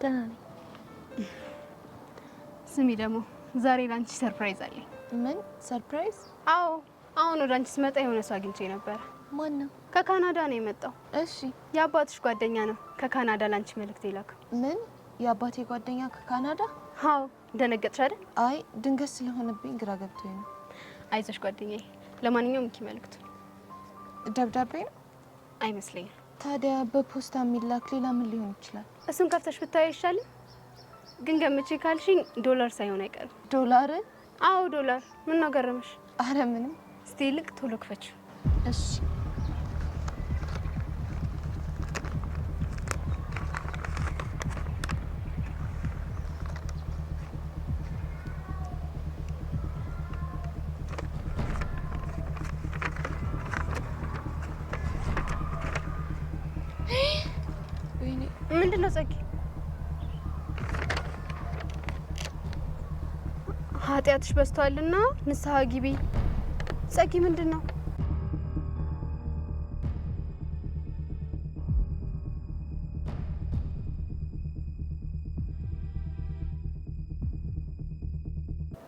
ደህና ነኝ። ስሚ ደግሞ ዛሬ ላንቺ ሰርፕራይዝ አለኝ። ምን ሰርፕራይዝ? አዎ አሁን ወደ አንቺ ስመጣ የሆነ ሰው አግኝቼ ነበር። ማን ነው? ከካናዳ ነው የመጣው። እሺ የአባትሽ ጓደኛ ነው ከካናዳ ላንቺ መልእክት ይላክ። ምን? የአባቴ ጓደኛ ከካናዳ? አዎ ደነገጥሽ አይደል? አይ ድንገት ስለሆነብኝ ግራ ገብቶኝ ነው። አይዞሽ ጓደኛዬ። ለማንኛውም እንኪ መልእክቱ። ደብዳቤ ነው? አይመስለኝም። ታዲያ በፖስታ የሚላክ ሌላ ምን ሊሆን ይችላል? እሱን ከፍተሽ ብታይ ይሻላል። ግን ገምቼ ካልሽኝ ዶላር ሳይሆን አይቀርም። ዶላር? አዎ ዶላር። ምን ነው ገረመሽ? አረ ምንም። እስቲ ልቅ ቶሎ ክፈችው። እሺ ምንድነው ጸጊ? ኃጢአትሽ በዝቷልና ንስሐ ግቢ። ጸጊ ምንድነው?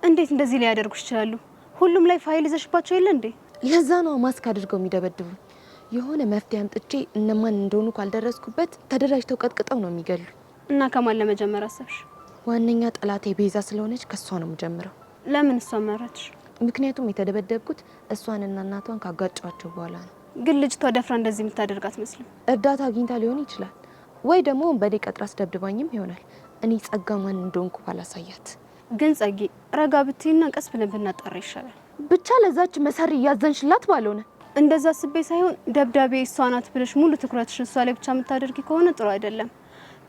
እንዴት እንደዚህ ላይ ያደርጉሽ ይችላሉ? ሁሉም ላይ ፋይል ይዘሽባቸው የለ እንዴ? ለዛ ነው ማስክ አድርገው የሚደበድቡ። የሆነ መፍትሄ አምጥቼ እነማን እንደሆኑ ካልደረስኩበት ተደራጅተው ቀጥቅጠው ነው የሚገሉ። እና ከማን ለመጀመር አሰብሽ? ዋነኛ ጠላቴ ቤዛ ስለሆነች ከሷ ነው የምጀምረው። ለምን እሷ መረጥሽ? ምክንያቱም የተደበደብኩት እሷንና እናቷን ካጋጫቸው በኋላ ነው። ግን ልጅቷ ደፍራ እንደዚህ የምታደርጋት መስልም። እርዳታ አግኝታ ሊሆን ይችላል፣ ወይ ደግሞ በዴ ቀጥራ አስደብድባኝም ይሆናል። እኔ ጸጋ ማን እንደሆንኩ ባላሳያት። ግን ጸጊ ረጋ ብትይና ቀስ ብለን ብናጣራ ይሻላል። ብቻ ለዛች መሰሪ እያዘንሽላት ባልሆነ። እንደዛ ስቤ ሳይሆን ደብዳቤ እሷ ናት ብለሽ ሙሉ ትኩረትሽ እሷ ላይ ብቻ የምታደርጊ ከሆነ ጥሩ አይደለም።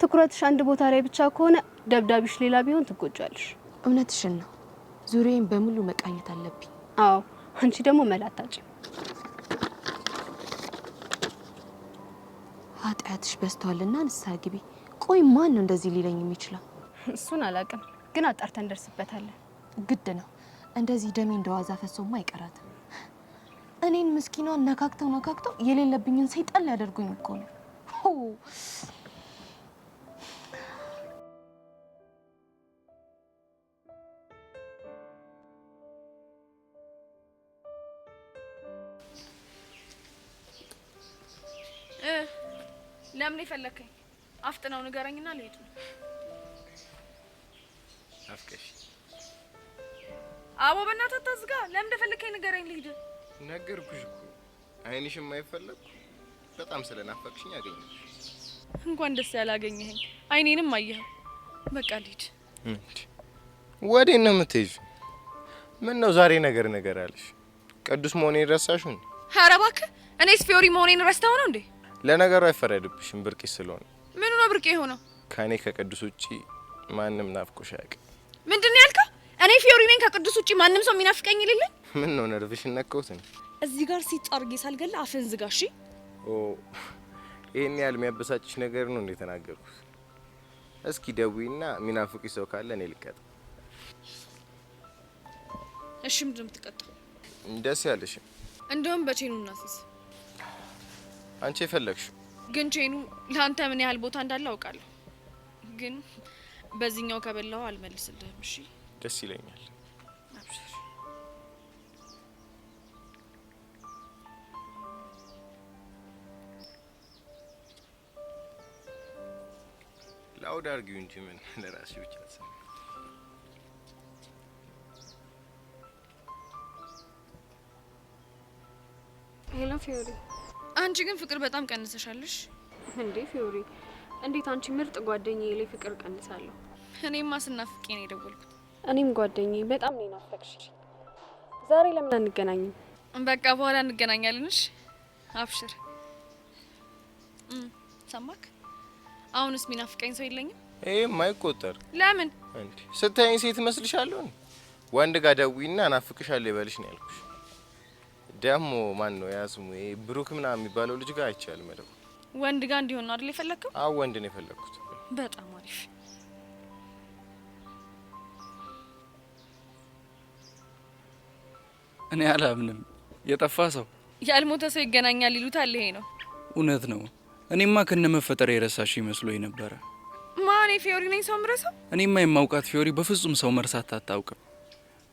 ትኩረትሽ አንድ ቦታ ላይ ብቻ ከሆነ ደብዳቤሽ ሌላ ቢሆን ትጎጃለሽ። እውነትሽን ነው። ዙሪያዬን በሙሉ መቃኘት አለብኝ። አዎ አንቺ ደግሞ መላጣጭ። ኃጢአትሽ በዝቷልና ንስሐ ግቢ። ቆይ ማን ነው እንደዚህ ሊለኝ የሚችለው? እሱን አላውቅም፣ ግን አጣርተን እንደርስበታለን። ግድ ነው። እንደዚህ ደሜ እንደዋዛ ፈሶማ አይቀራትም። እኔን ምስኪኗን ነካክተው የሌለብኝን ሰይጣን ሊያደርጉኝ እኮ ነው። ለምን ይፈለከኝ? አፍጥነው ንገረኝና ልሄድ ነው። አፍቀሽ አቦ በእናትህ አታዝጋ። ለምን እንደፈለከኝ ንገረኝ ልሂድ። ነገርኩሽ እኮ አይንሽ የማይፈለግ በጣም ስለናፈቅሽኝ አገኘሽ። እንኳን ደስ ያላገኘኸኝ። አይኔንም አየኸው። በቃ ልሂድ። ወዴት ነው የምትሄጂው? ምን ነው ዛሬ ነገር አለሽ? ቅዱስ መሆኔን ረሳሽው? ኧረ እባክህ እኔስ ፊዮሪ መሆኔን ረስተኸው ነው እንዴ? ለነገሩ አይፈረድብሽም፣ ብርቄ ስለሆነ። ምኑ ነው ብርቄ የሆነው? ከኔ ከቅዱስ ውጪ ማንም ናፍቆሽ አያውቅም። ምንድነው ያልከው? እኔ ፊዮሪ ነኝ ከቅዱስ ውጪ ማንም ሰው የሚናፍቀኝ የሌለ? ምን ነው ነርቭሽን ነካሁት? እዚህ ጋር ሲጣርጌ ሳልገላ አፍን ዝጋ እሺ? ኦ ይሄን ያህል የሚያበሳጭሽ ነገር ነው እንዴ ተናገርኩት? እስኪ ደውይና የሚናፍቅሽ ሰው ካለ እኔ ልቀጣ። እሺ ምንድን ነው የምትቀጣው? ደስ ያለሽ እንደውም በቼኑ እናስይዝ። አንቺ የፈለግሽው ግን ቼኑ ለአንተ ምን ያህል ቦታ እንዳለ አውቃለሁ። ግን በዚህኛው ከበላው አልመልስልህም። እሺ ደስ ይለኛል። አብሽር። ላውድ አድርጊው እንጂ ምን ለራስሽ ብቻ ተሰማ። ሄሎ ፊዮሪ። አንቺ ግን ፍቅር በጣም ቀንሰሻለሽ። እንዴ ፊዮሪ፣ እንዴት አንቺ ምርጥ ጓደኛዬ ላይ ፍቅር ቀንሳለሁ? እኔማ ስናፍቄ ነው የደወልኩት። እኔም ጓደኛዬ በጣም ነው ናፈቅሽ። ዛሬ ለምን አንገናኝም? በቃ በኋላ እንገናኛለን። እሺ አብሽር። ሰማክ? አሁንስ ሚናፍቀኝ ሰው የለኝም? ማይቆጠር። ለምን እንዴ ስታይኝ ሴት መስልሻለሁ? ወንድ ጋር ደውይና ናፍቅሻለሁ ይበልሽ ነው ያልኩሽ። ደሞ ማን ነው ያስሙ? ብሩክ ምናምን የሚባለው ልጅ ጋር አይቻልም ማለት ወንድ ጋር እንዲሆን ነው አይደል የፈለከው? አዎ ወንድ ነው የፈለኩት። በጣም አሪፍ። እኔ አላምንም። የጠፋ ሰው ያልሞተ ሰው ይገናኛል ይሉታል። ይሄ ነው እውነት ነው። እኔማ ከነመፈጠር የረሳሽ መስሎኝ ነበረ። ማን ፊዮሪ ነኝ ሰው ምረሳው? እኔማ የማውቃት ፊዮሪ በፍጹም ሰው መርሳት አታውቅም።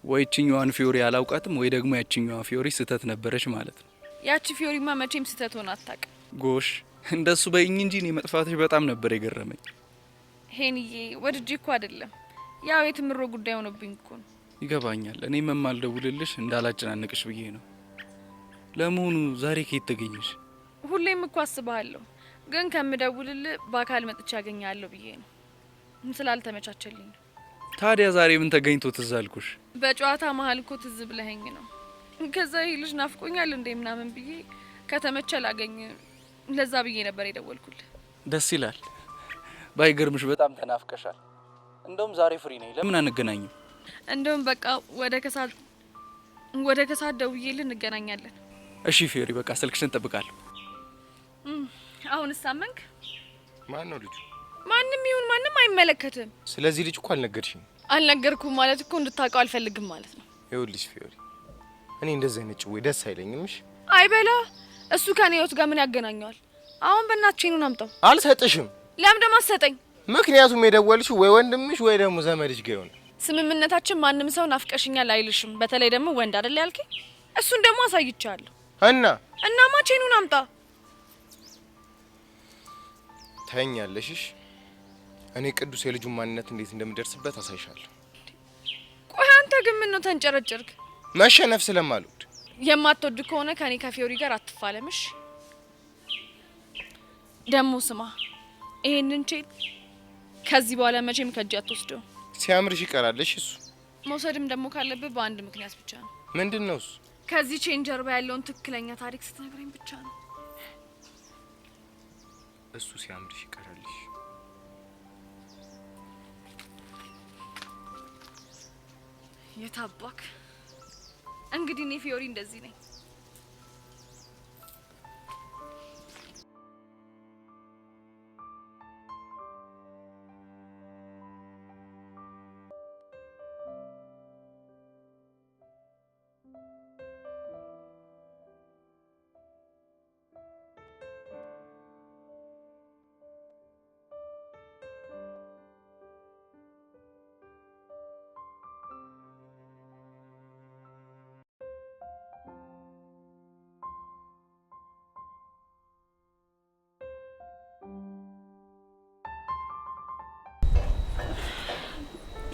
ወይ እቺኛዋን ፊዮሪ አላውቃትም ወይ ደግሞ ያቺኛዋ ፊዮሪ ስተት ነበረች ማለት ነው። ያቺ ፊዮሪማ መቼም ስተት ሆና አታውቅም። ጎሽ እንደሱ በይኝ እንጂ እኔ መጥፋትሽ በጣም ነበር የገረመኝ። ሄንዬ ወድጄ እኮ አይደለም ያው የትምሮ ጉዳይ ሆነብኝ እኮ ነው። ይገባኛል። እኔም የማልደውልልሽ እንዳላጨናንቅሽ ብዬ ነው። ለመሆኑ ዛሬ ከየት ተገኘሽ? ሁሌም እኮ አስባለሁ ግን ከምደውልልህ በአካል መጥቼ ያገኛለሁ ብዬ ነው። ስላልተመቻቸልኝ ነው። ታዲያ ዛሬ ምን ተገኝቶ ትዝ አልኩሽ? በጨዋታ መሀል እኮ ትዝ ብለኸኝ ነው። ከዛ ይህ ልጅ ናፍቆኛል እንዴ ምናምን ብዬ ከተመቸ ላገኝ ለዛ ብዬ ነበር የደወልኩልህ። ደስ ይላል። ባይገርምሽ በጣም ተናፍቀሻል። እንደውም ዛሬ ፍሪ ነኝ። ለምን አንገናኝም? እንደውም በቃ ወደ ከሳት ደውዬልህ እንገናኛለን። እሺ ፊዮሪ በቃ ስልክሽን እጠብቃለሁ። አሁን ሳመንክ? ማን ነው ልጁ? ማንም ይሁን ማንም አይመለከትም። ስለዚህ ልጅ እኮ አልነገርሽኝ። አልነገርኩም ማለት እኮ እንድታውቀው አልፈልግም ማለት ነው። ይኸውልሽ ፊዮሪ እኔ እንደዚህ አይነት ጭዌ ደስ አይለኝም። እሺ አይበላ እሱ ከኔ ህይወት ጋር ምን ያገናኘዋል? አሁን በእናትሽ ነው አምጣው። አልሰጥሽም። ለምን ደግሞ አትሰጠኝ? ምክንያቱም የደወልሽው ወይ ወንድምሽ ወይ ደግሞ ዘመድሽ ጋር ይሆናል። ስምምነታችን ማንም ሰው ናፍቀሽኛል አይልሽም። በተለይ ደግሞ ወንድ አይደል ያልከኝ? እሱን ደግሞ አሳይቻለሁ። እናማ ቼኑን አምጣ። ታኛለሽ። እኔ ቅዱስ የልጁን ማንነት እንዴት እንደምደርስበት አሳይሻለሁ። ቆይ አንተ ግን ምን ነው ተንጨረጨርክ? መሸነፍ ስለማልወድ። የማትወድ ከሆነ ከኔ ከፊዮሪ ጋር አትፋለምሽ። ደግሞ ስማ ይሄንን ቼት ከዚህ በኋላ መቼም ከእጅ አትወስደው። ሲያምርሽ ይቀራልሽ። እሱ መውሰድም ደግሞ ካለብህ በአንድ ምክንያት ብቻ ነው። ምንድነው እሱ? ከዚህ ቼን ጀርባ ያለውን ትክክለኛ ታሪክ ስትነግረኝ ብቻ ነው። እሱ ሲያምርሽ ይቀራልሽ። የታባክ እንግዲህ እኔ ፊዮሪ እንደዚህ ነኝ።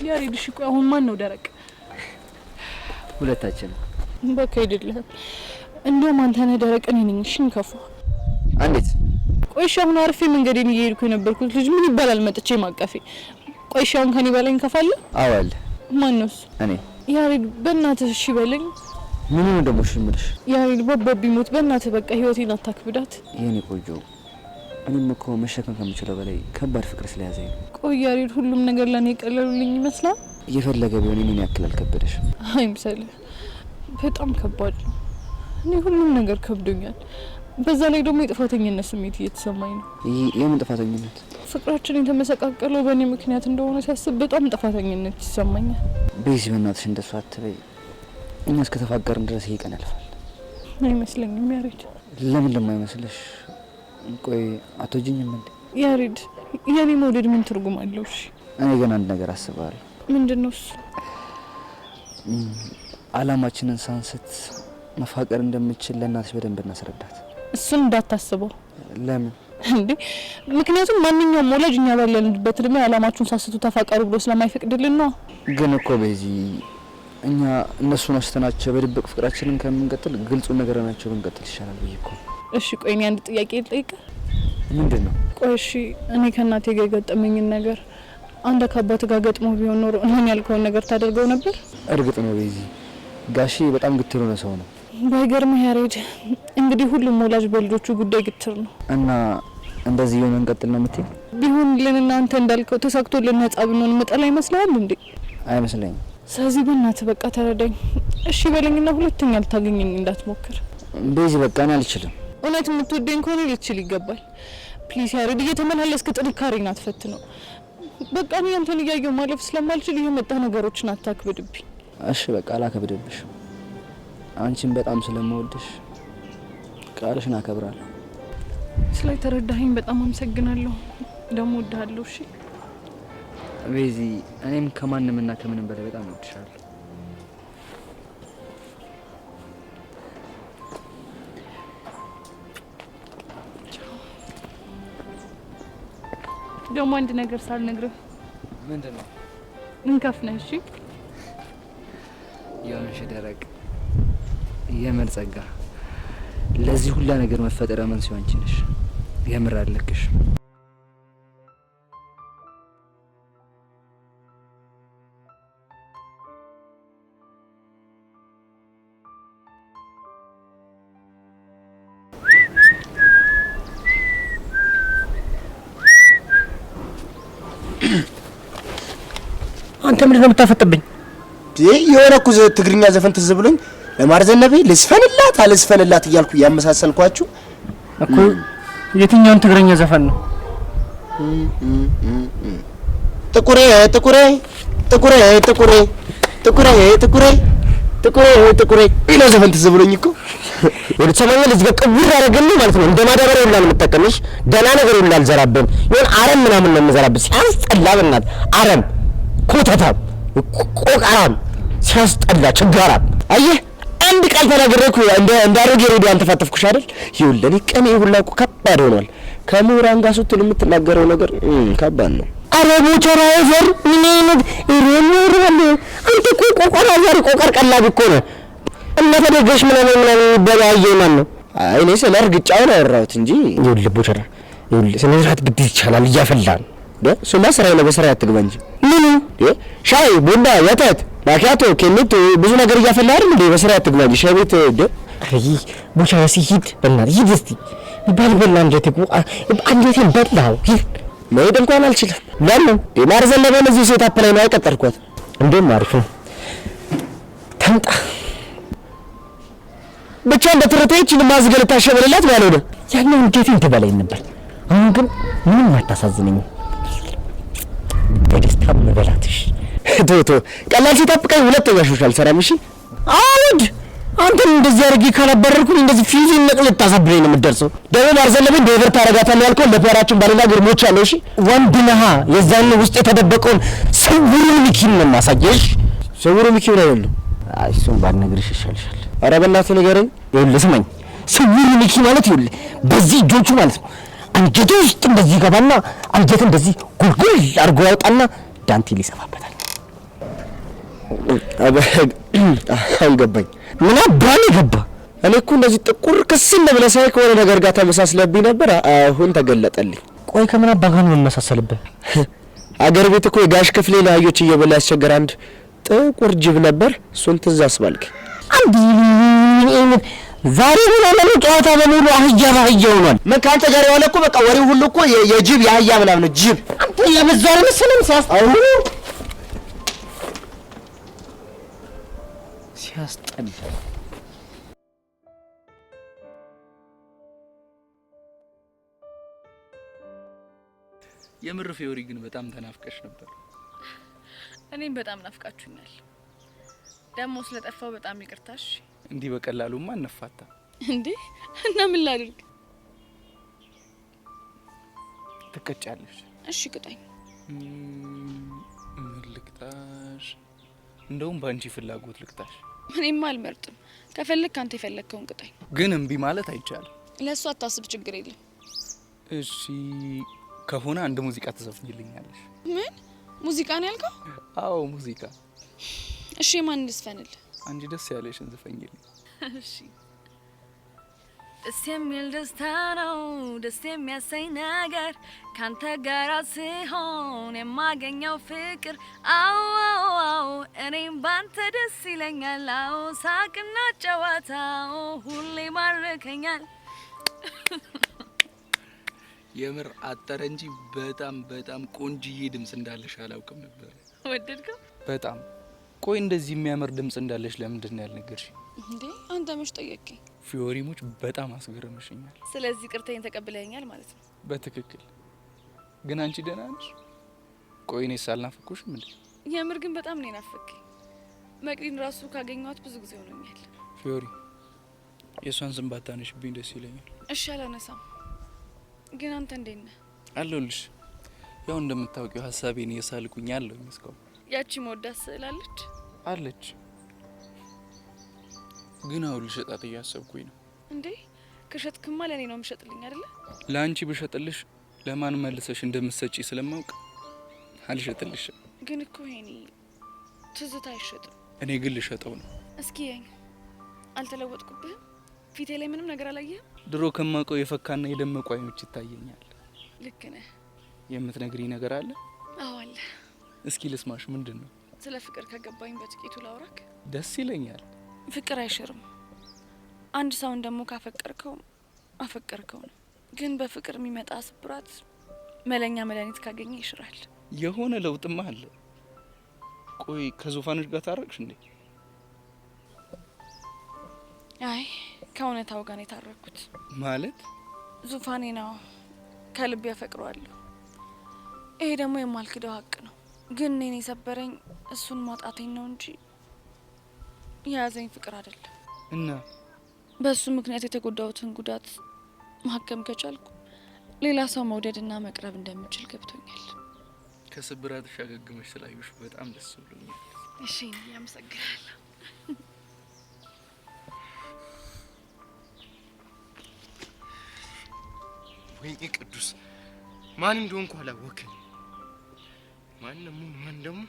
ያሬድ እሺ ቆይ አሁን ማን ነው ደረቅ? ሁለታችን። በቃ አይደለም እንደውም አንተ ነህ ደረቅ እኔ ነኝ። እሺ እንከፋ እንዴት? ቆይ እሺ አሁን አርፌ መንገዴን እየሄድኩ የነበርኩት ልጅ ምን ይባላል መጥቼ ማቀፌ? ቆይ እሺ አሁን ከኔ በላይ እንከፋለ? አዎ አለ። ማን ነው እሱ? እኔ። ያሬድ በእናትህ እሺ በለኝ። ምን ነው ደግሞ እሺ የምልሽ? ያሬድ በባቢ ሞት በእናትህ በቃ ህይወቴን አታክብዳት። የኔ ቆጆ እኔም እኮ መሸከም ከምችለው በላይ ከባድ ፍቅር ስለያዘኝ ነው። ቆይ ያሬድ ሁሉም ነገር ለኔ ቀለሉልኝ ይመስላል? እየፈለገ ቢሆን እኔን ያክል አልከበደሽም። አይምሰልህ፣ በጣም ከባድ ነው። እኔ ሁሉም ነገር ከብዶኛል። በዛ ላይ ደግሞ የጥፋተኝነት ስሜት እየተሰማኝ ነው። የምን ጥፋተኝነት? ፍቅራችን የተመሰቃቀለው በእኔ ምክንያት እንደሆነ ሳስብ በጣም ጥፋተኝነት ይሰማኛል። ቤዚ በእናትሽ እንደሱ አትበይ። እኛ እስከተፋቀርን ድረስ ይሄ ቀን ያልፋል። አይመስለኝም ያሬድ። ለምን እንደማይመስልሽ? ቆይ አትወጂኝም እንዴ? ያሬድ የኔ መውደድ ምን ትርጉም አለው? እሺ እኔ ግን አንድ ነገር አስባለሁ። ምንድነው እሱ? አላማችንን ሳንስት መፋቀር እንደምችል ለእናትሽ በደንብ እናስረዳት። እሱን እንዳታስበው። ለምን እንዴ? ምክንያቱም ማንኛውም ወላጅ እኛ ባለንበት እድሜ አላማችሁን ሳስቱ ተፋቀሩ ብሎ ስለማይፈቅድልን ነው። ግን እኮ በዚ እኛ እነሱን አስተናቸው በድብቅ ፍቅራችንን ከምንቀጥል ግልጹን ነገር ናቸው ብንቀጥል ይሻላል ብዬ እኮ። እሺ ቆይ እኔ አንድ ጥያቄ ልጠይቅ። ምንድን ነው? ቆይ እሺ እኔ ከእናቴ ጋር የገጠመኝን ነገር አንተ ከአባት ጋር ገጥሞ ቢሆን ኖሮ እኔን ያልከውን ነገር ታደርገው ነበር? እርግጥ ነው በዚ ጋሺ በጣም ግትር ነው ሰው ነው። ባይገርምህ ያሬድ እንግዲህ ሁሉም ወላጅ በልጆቹ ጉዳይ ግትር ነው። እና እንደዚህ የሆነ እንቀጥል ነው የምትይ? ቢሆን ለኔና አንተ እንዳልከው ተሳክቶልን ነጻ ብንሆን መጠላ ይመስላል እንዴ? አይመስለኝም። ስለዚህ በእናትህ በቃ ተረዳኝ እሺ በለኝና ሁለተኛ ልታገኘኝ እንዳትሞክር። በዚ በቃ እኔ አልችልም። እውነት የምትወደኝ ከሆነ ልትችል ይገባል። ፕሊስ ያሬድ እየተመላለስክ ጥንካሬን አትፈትነው። በቃ እኔ አንተን እያየሁ ማለፍ ስለማልችል እየመጣ ነገሮችን አታክብድብኝ። እሺ በቃ አላከብድብሽም። አንቺን በጣም ስለምወድሽ ቃልሽን አከብራለሁ። ስለተረዳኸኝ በጣም አመሰግናለሁ። ደግሞ እወድሃለሁ። እሺ ቤዚ እኔም ከማንምና ከምንም በላይ በጣም እወድሻለሁ። ደግሞ አንድ ነገር ሳልነግርህ። ምንድነው? እንከፍነህ እሺ? የሆነሽ ደረቅ የምር ጸጋ፣ ለዚህ ሁላ ነገር መፈጠር መንስኤው አንቺ ነሽ። የምር አለክሽ። አንተ ምንድን ነው የምታፈጥብኝ? የሆነ እኮ ትግርኛ ዘፈን ትዝ ብሎኝ ለማርዘነበ ልስፈንላት አልስፈንላት እያልኩ ያመሳሰልኳችሁ እኮ። የትኛውን ትግርኛ ዘፈን ነው? ጥቁሬ ጥቁሬ ጥቁሬ ጥቁሬ ጥቁሬ ጥቁሬ ጥቁሬ ጥቁሬ ይሄ ዘፈን ትዝ ብሎኝ እኮ ወደ ሰማኛ ልጅ ቀብር ያደርግልኝ ማለት ነው። እንደ ማዳበሪያ ሁላ ነው የምጠቀምሽ። ደህና ነገር ሁላ አልዘራብም። ይሁን አረም ምናምን ነው የምዘራብሽ። ሲያስጠላ በእናት አረም ኮተታም ቆቃራም ሲያስጠላ ችጋራም። አየህ አንድ ቃል ተናግሬኩ እንደ አሮጌ ሬዲዮ አንተፋተፍኩሽ አይደል? ይኸውልህ እኔ ቀኔ ሁላ እኮ ከባድ ሆኗል። ከምሁራን ጋር ስትል የምትናገረው ነገር ከባድ ነው። አረ ቦቸራ ዘር ምን አይነት ሬሞራል አንተ እኮ ቆቀራ ዘር ቆቀር ቀላቢ እኮ ነው። እና ተደገሽ ምናምን ይበላየው ማን ነው? አይ እኔ ስለ እርግጫው ነው ያወራሁት እንጂ ይኸውልህ ቦቸራ ይኸውልህ ስለ ስራት ግድ ይቻላል እያፈላን ሱማ ስራዬ ነው። በስራ አትግባ እንጂ ምን ሻይ ቡና ወተት ማኪያቶ ከሚት ብዙ ነገር እያፈላ አይደል እንዴ? በስራ አትግባ እንጂ ሻይ ቤት አይ ቦቸራ ሲሂድ በእናትህ ሂድ እስቲ ይባል በላ እንዴት እኮ አንዴቴን በላው ሂድ መሄድ እንኳን አልችልም። ለምን የማርዘን ለምን እዚህ ሴት አፕ ላይ ነው ያቀጠርኳት? እንደም አሪፍ ነው ተምጣ ብቻ እንደተረተች ማዝገል ታሸበለላት ማለት ነው። ያኛው እንዴት እንትበላይ ነበር። አሁን ግን ምንም አታሳዝነኝም። በደስታ መበላትሽ ቶቶ ቀላል ሴት አፕ ቀይ ሁለተኛ ሾሻል ሰራም። እሺ አውድ አንተን እንደዚህ አድርጌ ካላበረርኩኝ እንደዚህ ፊዚ ነቅል ታሳብረኝ ነው የምትደርሰው። ደግሞ ማርዘለብን ዴቨር ታረጋታለህ ያልከው ለፈራችን ባለና ግርሞች አለው። እሺ ወንድ ነህ። የዛን ውስጥ የተደበቀውን ስውሩ ሚኪን ነው ማሳየሽ። ስውሩ ሚኪን ነው ያለው። አይ እሱን ባልነግርሽ ይሻልሻል። ኧረ በእናትህ ንገረኝ። ይኸውልህ ስማኝ፣ ስውሩ ሚኪ ማለት ይኸውልህ በዚህ እጆቹ ማለት ነው አንጀቱ ውስጥ እንደዚህ ገባና አንጀት እንደዚህ ጉልጉል አድርጎ ያውጣና ዳንቴል ይሰፋበታል። አልገባኝ። ምን አባል ገባ? እኔ እኮ እንደዚህ ጥቁር ከስል ብለህ ሳይ ከሆነ ነገር ጋር ተመሳስለብኝ ነበር። አሁን ተገለጠልኝ። ቆይ ከምን አባ ጋር ነው የምመሳሰልብህ? አገር ቤት እኮ የጋሽ ክፍሌ ለአህዮች እየበላ ያስቸገረ አንድ ጥቁር ጅብ ነበር። እሱን ትዝ አስባልክ። አንድ ዛሬ ምን አለ ጨዋታ በሙሉ አህያ ባህያ ሆኗል። ምን ካንተ ጋር የዋለ እኮ በቃ ወሬው ሁሉ እኮ የጅብ የአህያ ምናምን ነው። ጅብ አንተ የበዛው መሰለኝ ሲያስጠላ። የምር ፊዮሪ ግን በጣም ተናፍቀሽ ነበር። እኔም በጣም ናፍቃችሁኛል። ደግሞ ስለጠፋው በጣም ይቅርታሽ። እንዲህ በቀላሉማ አንፋታ እንዴ? እና ምን ላድርግ? ትቀጫለሽ። እሺ ቅጣኝ። ምን ልቅጣሽ? እንደውም ባንቺ ፍላጎት ልቅጣሽ። እኔማ አልመርጥም። ከፈለክ አንተ የፈለከውን ቅጣኝ። ግን እምቢ ማለት አይቻልም። ለሱ አታስብ፣ ችግር የለም። እሺ ከሆነ አንድ ሙዚቃ ትዘፍኝልኛለሽ። ምን ሙዚቃ ነው ያልከው? አዎ ሙዚቃ። እሺ ማን ልስፈንል? አንቺ ደስ ያለሽን ዝፈኝልኝ። እሺ ደስ የሚል ደስታ ነው ደስ የሚያሰኝ ነገር ካንተ ጋር ሲሆን የማገኘው ፍቅር። አዎ አዎ አዎ እኔም ባንተ ደስ ይለኛል። አዎ ሳቅና ጨዋታው ሁሌ ማርከኛል። የምር አጠረ እንጂ በጣም በጣም ቆንጅዬ ድምጽ እንዳለሽ አላውቅም ነበር። ወደድከው? በጣም። ቆይ እንደዚህ የሚያምር ድምጽ እንዳለሽ ለምንድን ነው ያልነገርሽኝ? እንዴ አንተ መች ጠየቅኝ? ፊዮሪሞች በጣም አስገረምሽኛል። ስለዚህ ቅርታዬን ተቀብለኸኛል ማለት ነው? በትክክል። ግን አንቺ ደህና ነሽ? ቆይ እኔስ አልናፈኩሽም እንዴ? የምር ግን በጣም ነው የናፈከኝ። መቅዲን ራሱ ካገኘኋት ብዙ ጊዜ ሆኖኛል። ፊዮሪ የሷን ስም ባታነሽብኝ ደስ ይለኛል። እሺ አላነሳም። ግን አንተ እንዴት ነህ? አለሁልሽ። ያው እንደምታውቂው ሀሳቤን እየሳልኩኝ ያለው ይመስከው። ያቺ መወዳት ስላለች አለች ግን አሁን ልሸጣት እያሰብኩኝ ነው። እንዴ ከሸጥክማ ለኔ ነው የምሸጥልኝ አይደለ? ለአንቺ ብሸጥልሽ ለማን መልሰሽ እንደምትሰጪ ስለማውቅ አልሸጥልሽም። ግን እኮ ይሄኔ ትዝታ አይሸጥም። እኔ ግን ልሸጠው ነው። እስኪ ያኝ አልተለወጥኩብህም? ፊቴ ላይ ምንም ነገር አላየህም? ድሮ ከማውቀው የፈካና የደመቁ አይኖች ይታየኛል። ልክ ነህ። የምትነግሪኝ ነገር አለ? አዎ አለ። እስኪ ልስማሽ። ምንድን ነው? ስለ ፍቅር ከገባኝ በጥቂቱ ላውራክ። ደስ ይለኛል። ፍቅር አይሽርም። አንድ ሰውን ደግሞ ካፈቀርከው አፈቀርከው ነው። ግን በፍቅር የሚመጣ ስብራት መለኛ መድኃኒት ካገኘ ይሽራል። የሆነ ለውጥማ አለ። ቆይ ከዙፋንሽ ጋር ታረቅሽ እንዴ? አይ ከእውነታው ጋር የታረኩት። ማለት ዙፋኔ ነው፣ ከልብ ያፈቅረዋለሁ። ይሄ ደግሞ የማልክደው ሀቅ ነው። ግን እኔን የሰበረኝ እሱን ማጣቴን ነው እንጂ የያዘኝ ፍቅር አይደለም። እና በሱ ምክንያት የተጎዳሁትን ጉዳት ማከም ከቻልኩ ሌላ ሰው መውደድና መቅረብ እንደምችል ገብቶኛል። ከስብራትሽ አገግመሽ ስላዩሽ በጣም ደስ ብሎኛል። እሺ ያመሰግናለሁ። ወይኔ ቅዱስ ማን እንደሆንኩ አላወከኝ። ማን ደግሞ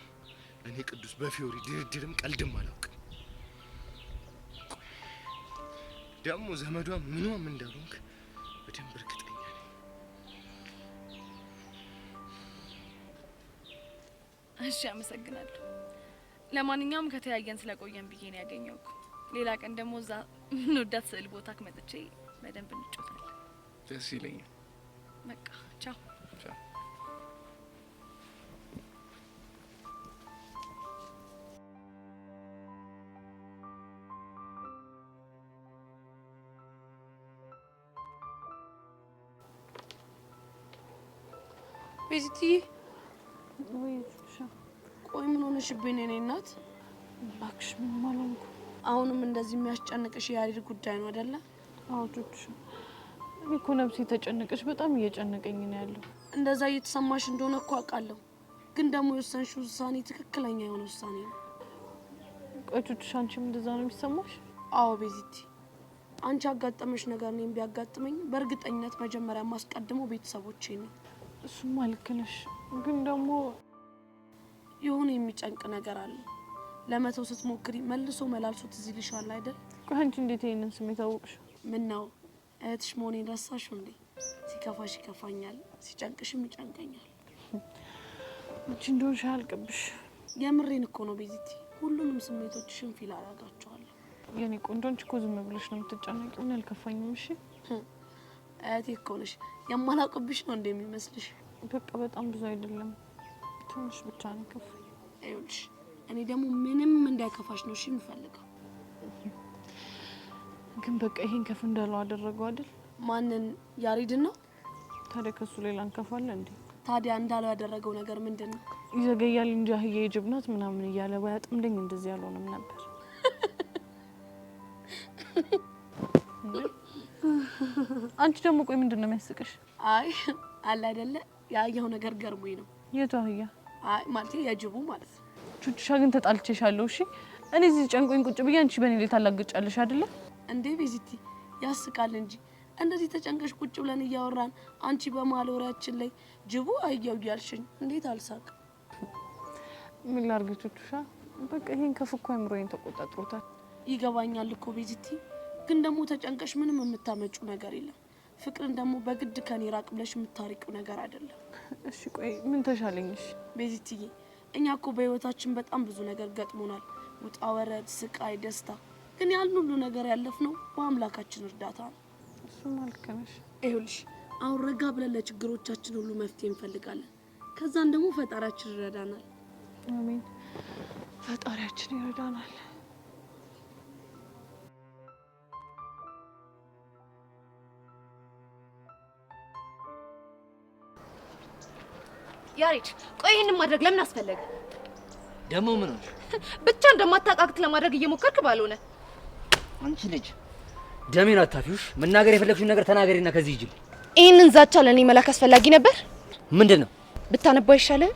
እኔ ቅዱስ በፊዮሪ ድርድርም ቀልድም አላውቅም። ደግሞ ዘመዷ ምንም እንዳልሆንክ በደንብ እርግጠኛ ነኝ። እሺ አመሰግናለሁ። ለማንኛውም ከተያየን ስለቆየን ብዬ ነው ያገኘውኩ። ሌላ ቀን ደግሞ እዛ ምንወዳት ስዕል ቦታ ከመጥቼ በደንብ እንጫወታለን። ደስ ይለኛል። በቃ ቻው። ቻው። ቤዚቲ ቆይ ምን ሆነሽብኝ? እኔ እናት እባክሽ ምንም አልሆንኩም። አሁንም እንደዚህ የሚያስጨንቅሽ የያሬድ ጉዳይ ነው አይደለ? አዎ ቹቹ፣ እኔ እኮ ነፍሴ ተጨነቀሽ፣ በጣም እየጨነቀኝ ነው ያለው። እንደዛ እየተሰማሽ እንደሆነ እኮ አውቃለሁ፣ ግን ደግሞ የወሰንሽው ውሳኔ ትክክለኛ የሆነ ውሳኔ ነው። ቆይ ቹቹ፣ አንቺም እንደዛ ነው የሚሰማሽ? አዎ ቤዚቲ፣ አንቺ ያጋጠመሽ ነገር እኔም ቢያጋጥመኝ በእርግጠኝነት መጀመሪያ ማስቀድመው ቤተሰቦቼ ነው። እሱማ ልክ ነሽ፣ ግን ደግሞ የሆነ የሚጨንቅ ነገር አለ። ለመተው ስትሞክሪ መልሶ መላልሶ ትዝ ይልሻል አይደል? ቆይ አንቺ እንዴት ይሄንን ስሜት አወቅሽ? ምን ነው እህትሽ መሆኔን ረሳሽው እንዴ? ሲከፋሽ ይከፋኛል፣ ሲጨንቅሽም ይጨንቀኛል። አንቺ እንደሆንሽ አያልቅብሽ። የምሬን እኮ ነው ቤዚቲ፣ ሁሉንም ስሜቶችሽን ፊል አደርጋቸዋለሁ። የኔ ቆንጆ፣ አንቺ እኮ ዝም ብለሽ ነው የምትጨነቂው። ምን አልከፋኝም። እሺ እህቴ እኮ ነሽ። የማላውቅብሽ ነው እንደሚመስልሽ? በቃ በጣም ብዙ አይደለም፣ ትንሽ ብቻ ነው ከፋኝ። ይኸውልሽ እኔ ደግሞ ምንም እንዳይከፋሽ ነው እሺ የምፈልገው። ግን በቃ ይሄን ከፍ እንዳለው አደረገው አይደል? ማንን? ያሬድን ነው። ታዲያ ከሱ ሌላ እንከፋለን እንዴ? ታዲያ እንዳለው ያደረገው ነገር ምንድን ነው? ይዘገያል እንጂ አህዬ የጅብ ናት ምናምን እያለ ባያጥምደኝ እንደዚህ ያልሆነም ነበር። አንቺ ደግሞ ቆይ ምንድን ነው የሚያስቅሽ? አይ አለ አይደለ ያየው ነገር ገርሞኝ ነው። የቱ አህያ? አይ ማለት የጅቡ ማለት ነው። ቹቹሻ ግን ተጣልቼሻለሁ። እሺ እኔ እዚህ ጨንቆኝ ቁጭ ብዬ አንቺ በእኔ ላይ ታላግጫለሽ አይደለ እንዴ? ቤዚቲ ያስቃል እንጂ እንደዚህ ተጨንቀሽ ቁጭ ብለን እያወራን አንቺ በመሀል ወሬያችን ላይ ጅቡ አየው እያልሽኝ እንዴት አልሳቅ? ምን ላድርግ ቹቹሻ፣ በቃ ይሄን ከፍ እኮ አይምሮዬን ተቆጣጥሮታል። ይገባኛል እኮ ቤዚቲ፣ ግን ደግሞ ተጨንቀሽ ምንም የምታመጪው ነገር የለም። ፍቅርን ደግሞ በግድ ከኔ ራቅ ብለሽ የምታሪቂው ነገር አይደለም። እሺ ቆይ ምን ተሻለኝሽ? ቤዚቲዬ እኛ እኮ በህይወታችን በጣም ብዙ ነገር ገጥሞናል። ውጣ ወረድ፣ ስቃይ፣ ደስታ። ግን ያን ሁሉ ነገር ያለፍነው በአምላካችን እርዳታ ነው። እሱማ ልክ ነሽ። ይኸውልሽ አሁን ረጋ ብለን ለችግሮቻችን ሁሉ መፍትሄ እንፈልጋለን። ከዛን ደግሞ ፈጣሪያችን ይረዳናል። አሜን፣ ፈጣሪያችን ይረዳናል። ያሬድ ቆይ ይሄንን ማድረግ ለምን አስፈለገ? ደግሞ ምን ሆነሽ? ብቻ እንደማታቃቅት ለማድረግ እየሞከርክ ባልሆነ። አንቺ ልጅ ደሜን አታፊውሽ። መናገር የፈለግሽውን ነገር ተናገሪና ከዚህ ሂጂ። ይሄንን ዛቻ ለኔ መላክ አስፈላጊ ነበር? ምንድነው? ብታነባው ይሻላል።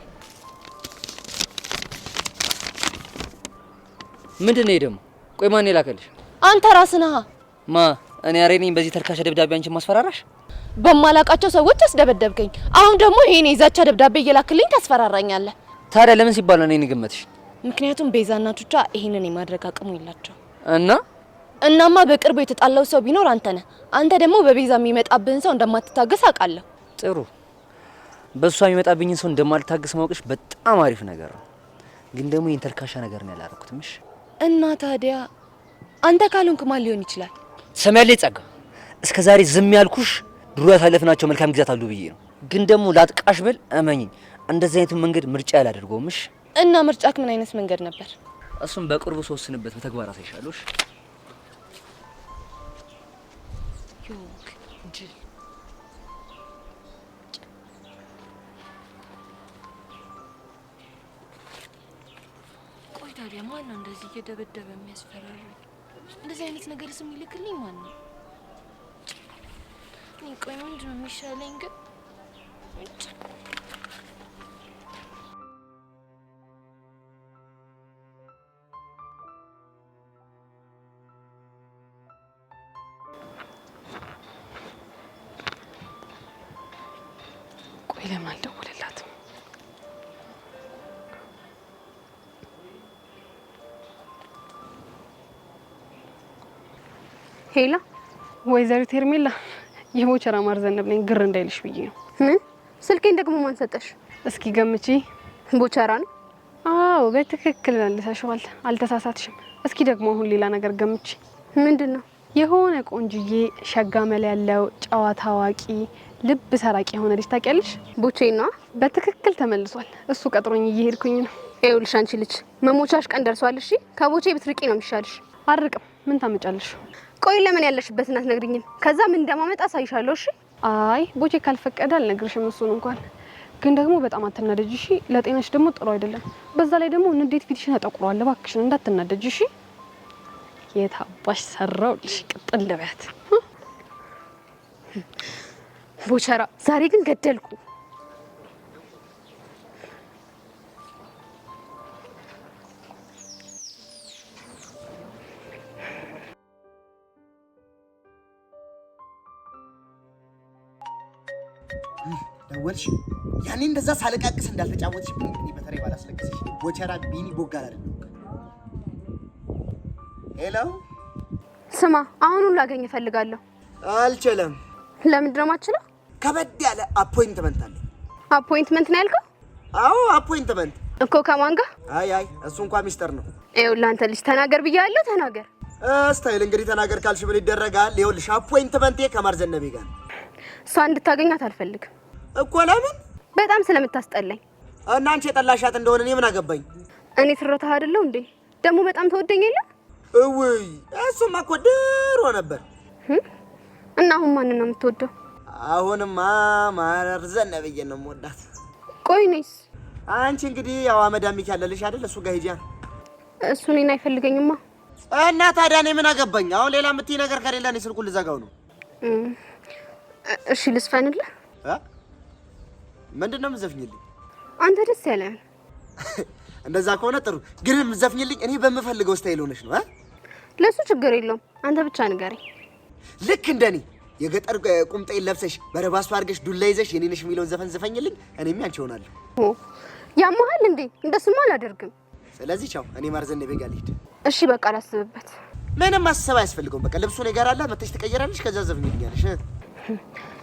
ምንድን ነው ደግሞ? ቆይ ማን የላከልሽ? አንተ ራስህ ነህ። ማ እኔ አሬኔኝ በዚህ ተልካሻ ደብዳቤ አንቺ ማስፈራራሽ? በማላቃቸው ሰዎች አስደበደብከኝ። አሁን ደግሞ ይሄን የዛቻ ደብዳቤ እየላክልኝ ታስፈራራኛለህ። ታዲያ ለምን ሲባል ነው እኔን ገመትሽ? ምክንያቱም ቤዛና ቹቻ ይሄንን የማድረግ አቅሙ የላቸው። እናማ በቅርቡ የተጣላው ሰው ቢኖር አንተ ነህ። አንተ ደግሞ በቤዛ የሚመጣብህን ሰው እንደማትታገስ አውቃለሁ። ጥሩ፣ በሷ የሚመጣብኝን ሰው እንደማልታገስ ማውቅሽ በጣም አሪፍ ነገር ነው። ግን ደግሞ ይሄን ተልካሻ ነገር ነው ያላረኩትም። እሺ እና ታዲያ አንተ ካልሆንክ ማን ሊሆን ይችላል? ሰማያለች ጸጋ፣ እስከ ዛሬ ዝም ያልኩሽ ድሮ ያሳለፍናቸው መልካም ጊዜያት አሉ ብዬ ነው። ግን ደግሞ ላጥቃሽ ብል እመኝኝ እንደዚህ አይነቱን መንገድ ምርጫ ያላደርገውም። እሺ እና ምርጫክ ምን አይነት መንገድ ነበር? እሱም በቅርቡ ተወስንበት በተግባር አሳይሻለሽ። ዮክ ጅል። ቆይ ታዲያ ማን ነው እንደዚህ እየደበደበ የሚያስፈራራኝ? እንደዚህ አይነት ነገር ስም ይልክልኝ ማን ነው? ቆይ ምንድን ነው የሚሻለኝ ግን? ቆይ ለምን አልደወለላትም? ሄላ ወይዘሪት ሄርሜላ የቦቸራ ማርዘነብ ነኝ። ግር እንዳይልሽ ብዬ ነው። ምን ስልኬን ደግሞ ማን ሰጠሽ? እስኪ ገምቺ። ቦቸራ ነው? አዎ በትክክል መልሰሽዋል፣ አልተሳሳትሽም። እስኪ ደግሞ አሁን ሌላ ነገር ገምቺ። ምንድን ነው? የሆነ ቆንጅዬ ሸጋ መላ ያለው ጨዋታ አዋቂ ልብ ሰራቂ የሆነ ልጅ ታውቂያለሽ? ቦቼ ነው። በትክክል ተመልሷል። እሱ ቀጥሮኝ እየሄድኩኝ ነው። ይኸውልሽ አንቺ ልጅ መሞቻሽ ቀን ደርሷል። እሺ ከቦቼ ብትርቂ ነው የሚሻልሽ። አርቅም። ምን ታመጫለሽ? ቆይ ለምን ያለሽበትን አትነግሪኝም? ከዛ ምን እንደማመጣ አሳይሻለሁ። እሺ አይ ቦቼ ካልፈቀደ አልነግርሽም። እሱን እንኳን ግን ደግሞ በጣም አትናደጂ እሺ። ለጤናሽ ደግሞ ጥሩ አይደለም። በዛ ላይ ደግሞ እንዴት ፊትሽን ተጠቁሯል። እባክሽን እንዳትናደጂ እሺ። የታባሽ ሰራውልሽ ቅጥል ለበት ቦቸራ። ዛሬ ግን ገደልኩ። ደወልሽ? ያኔ እንደዛ ሳለቃቅስ እንዳልተጫወትሽ እንግዲህ በተለይ ባላስለቅስሽ ቦቸራ ቢኒ ቦጋል አይደለም። ሄሎ ስማ፣ አሁኑን ላገኝ እፈልጋለሁ። አልችልም። ለምንድን ነው የማትችለው? ከበድ ያለ አፖይንትመንት አለ። አፖይንትመንት ነው ያልከው? አዎ አፖይንትመንት እኮ ከማን ጋር? አይ እሱ እንኳን ሚስጥር ነው። ይኸውልህ አንተ ልጅ ተናገር ብያለሁ፣ ተናገር። ስታይል እንግዲህ ተናገር ካልሽ ምን ይደረጋል? ይኸውልሽ አፖይንትመንቴ ከማርዘነቤ ጋር ነው። እሷ እንድታገኛት አልፈልግም እኮ። ለምን? በጣም ስለምታስጠላኝ። እና አንቺ የጠላሻት እንደሆነ እኔ ምን አገባኝ? እኔ ትረታህ አይደለሁ እንዴ? ደግሞ በጣም ተወደኝ የለ? እውይ እሱማ እኮ ድሮ ነበር። እና አሁን ማንን ነው የምትወደው? አሁንማ ማርዘነብዬን ነው የምወዳት። ቆይ ነይስ አንቺ እንግዲህ ያው አመዳሚክ ያለልሽ አይደል? እሱ ጋር ሂጂ። እሱ እኔን አይፈልገኝማ። እና ታዲያ እኔ ምን አገባኝ? አሁን ሌላ የምትይ ነገር ከሌለ እኔ ስልኩን ልዘጋው ነው። እሺ ልስፈንልህ? ምንድን ነው የምትዘፍኝልኝ? አንተ ደስ ያለህን። እንደዛ ከሆነ ጥሩ። ግን የምትዘፍኝልኝ እኔ በምፈልገው ስታይል ሆነሽ ነው? ለሱ ችግር የለውም። አንተ ብቻ ንገረኝ። ልክ እንደኔ የገጠር ቁምጣዬን ለብሰሽ በረባሱ አድርገሽ ዱላ ይዘሽ የኔ ነሽ የሚለውን ዘፈን ዘፈኝልኝ። እኔም ያንቺ ሆናለሁ። ያመሃል እንዴ? እንደሱማ አላደርግም። ስለዚህ ቻው፣ እኔ ማርዘነቤ ጋር ልሂድ። እሺ በቃ አላስብበት። ምንም ማሰብ አያስፈልገውም። በቃ ልብሱ እኔ ጋር አለ። መተሽ ትቀየራለሽ፣ ከዛ ዘፍኝልኛለሽ።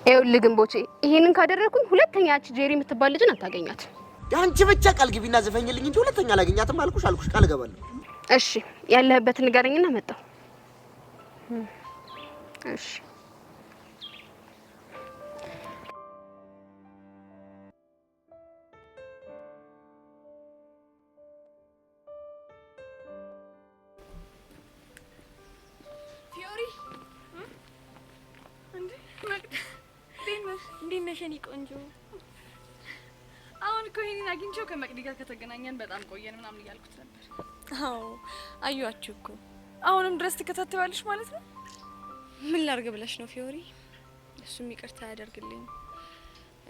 ይኸውልህ ግን ቦቼ ይሄንን ካደረኩኝ ሁለተኛ ያቺ ጄሪ የምትባል ልጅን አታገኛት። አንቺ ብቻ ቃል ግቢና ዘፈኝልኝ እንጂ ሁለተኛ አላገኛትም። አልኩሽ፣ ቃል እገባለሁ። እሺ ያለህበትን ንገረኝና መጣሁ። እሺ እንዴት ነሽ የኔ ቆንጆ? አሁን እኮ ይሄንን አግኝቼው ከመቅዲ ጋር ከተገናኘን በጣም ቆየን ምናምን እያልኩት ነበር። አዎ አዩአችሁ እኮ። አሁንም ድረስ ትከታተያለሽ ማለት ነው? ምን ላርግ ብለሽ ነው ፊዮሪ? እሱም ይቅርታ ያደርግልኝ፣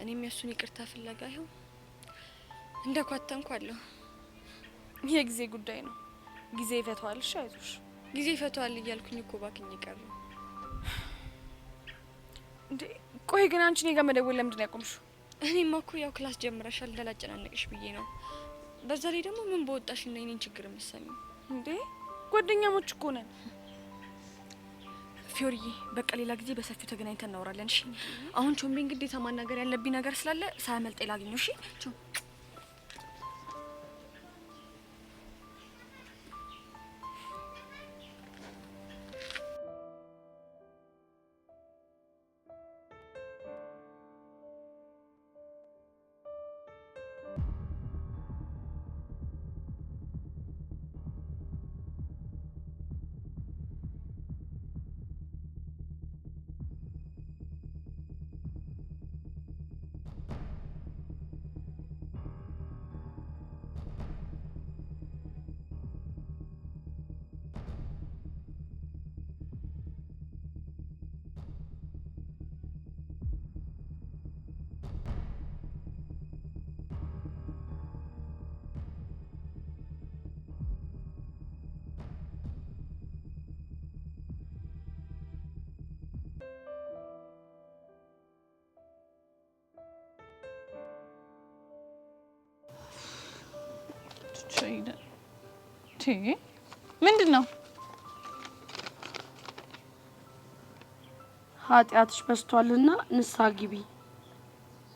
እኔም የሱን ይቅርታ ፍለጋ ይኸው እንደኳተንኳለሁ። የጊዜ ጉዳይ ነው። ጊዜ ይፈታዋል። እሺ አይዞሽ። ጊዜ ይፈታዋል እያልኩኝ እኮ ባክኝ ቀረ። እንዴ ቆይ ግን አንቺ እኔ ጋር መደወል ለምንድን ነው ያቆምሽው? እኔማ እኮ ያው ክላስ ጀምረሻል እንዳላጨናነቅሽ ብዬ ነው። በዛ ላይ ደግሞ ምን በወጣሽ እና የኔን ችግር የምትሰሚው? እንዴ ጓደኛሞች እኮ ነን። ፊዮሪዬ በቃ ሌላ ጊዜ በሰፊው ተገናኝተን እናወራለን። እሺ አሁን ቾምቤን ግዴታ ማናገር ያለብኝ ነገር ስላለ ሳያመልጠኝ ላግኘው። እሺ ቾም ምንድን ነው? ኃጢአትሽ በዝቷልና ንስሐ ግቢ።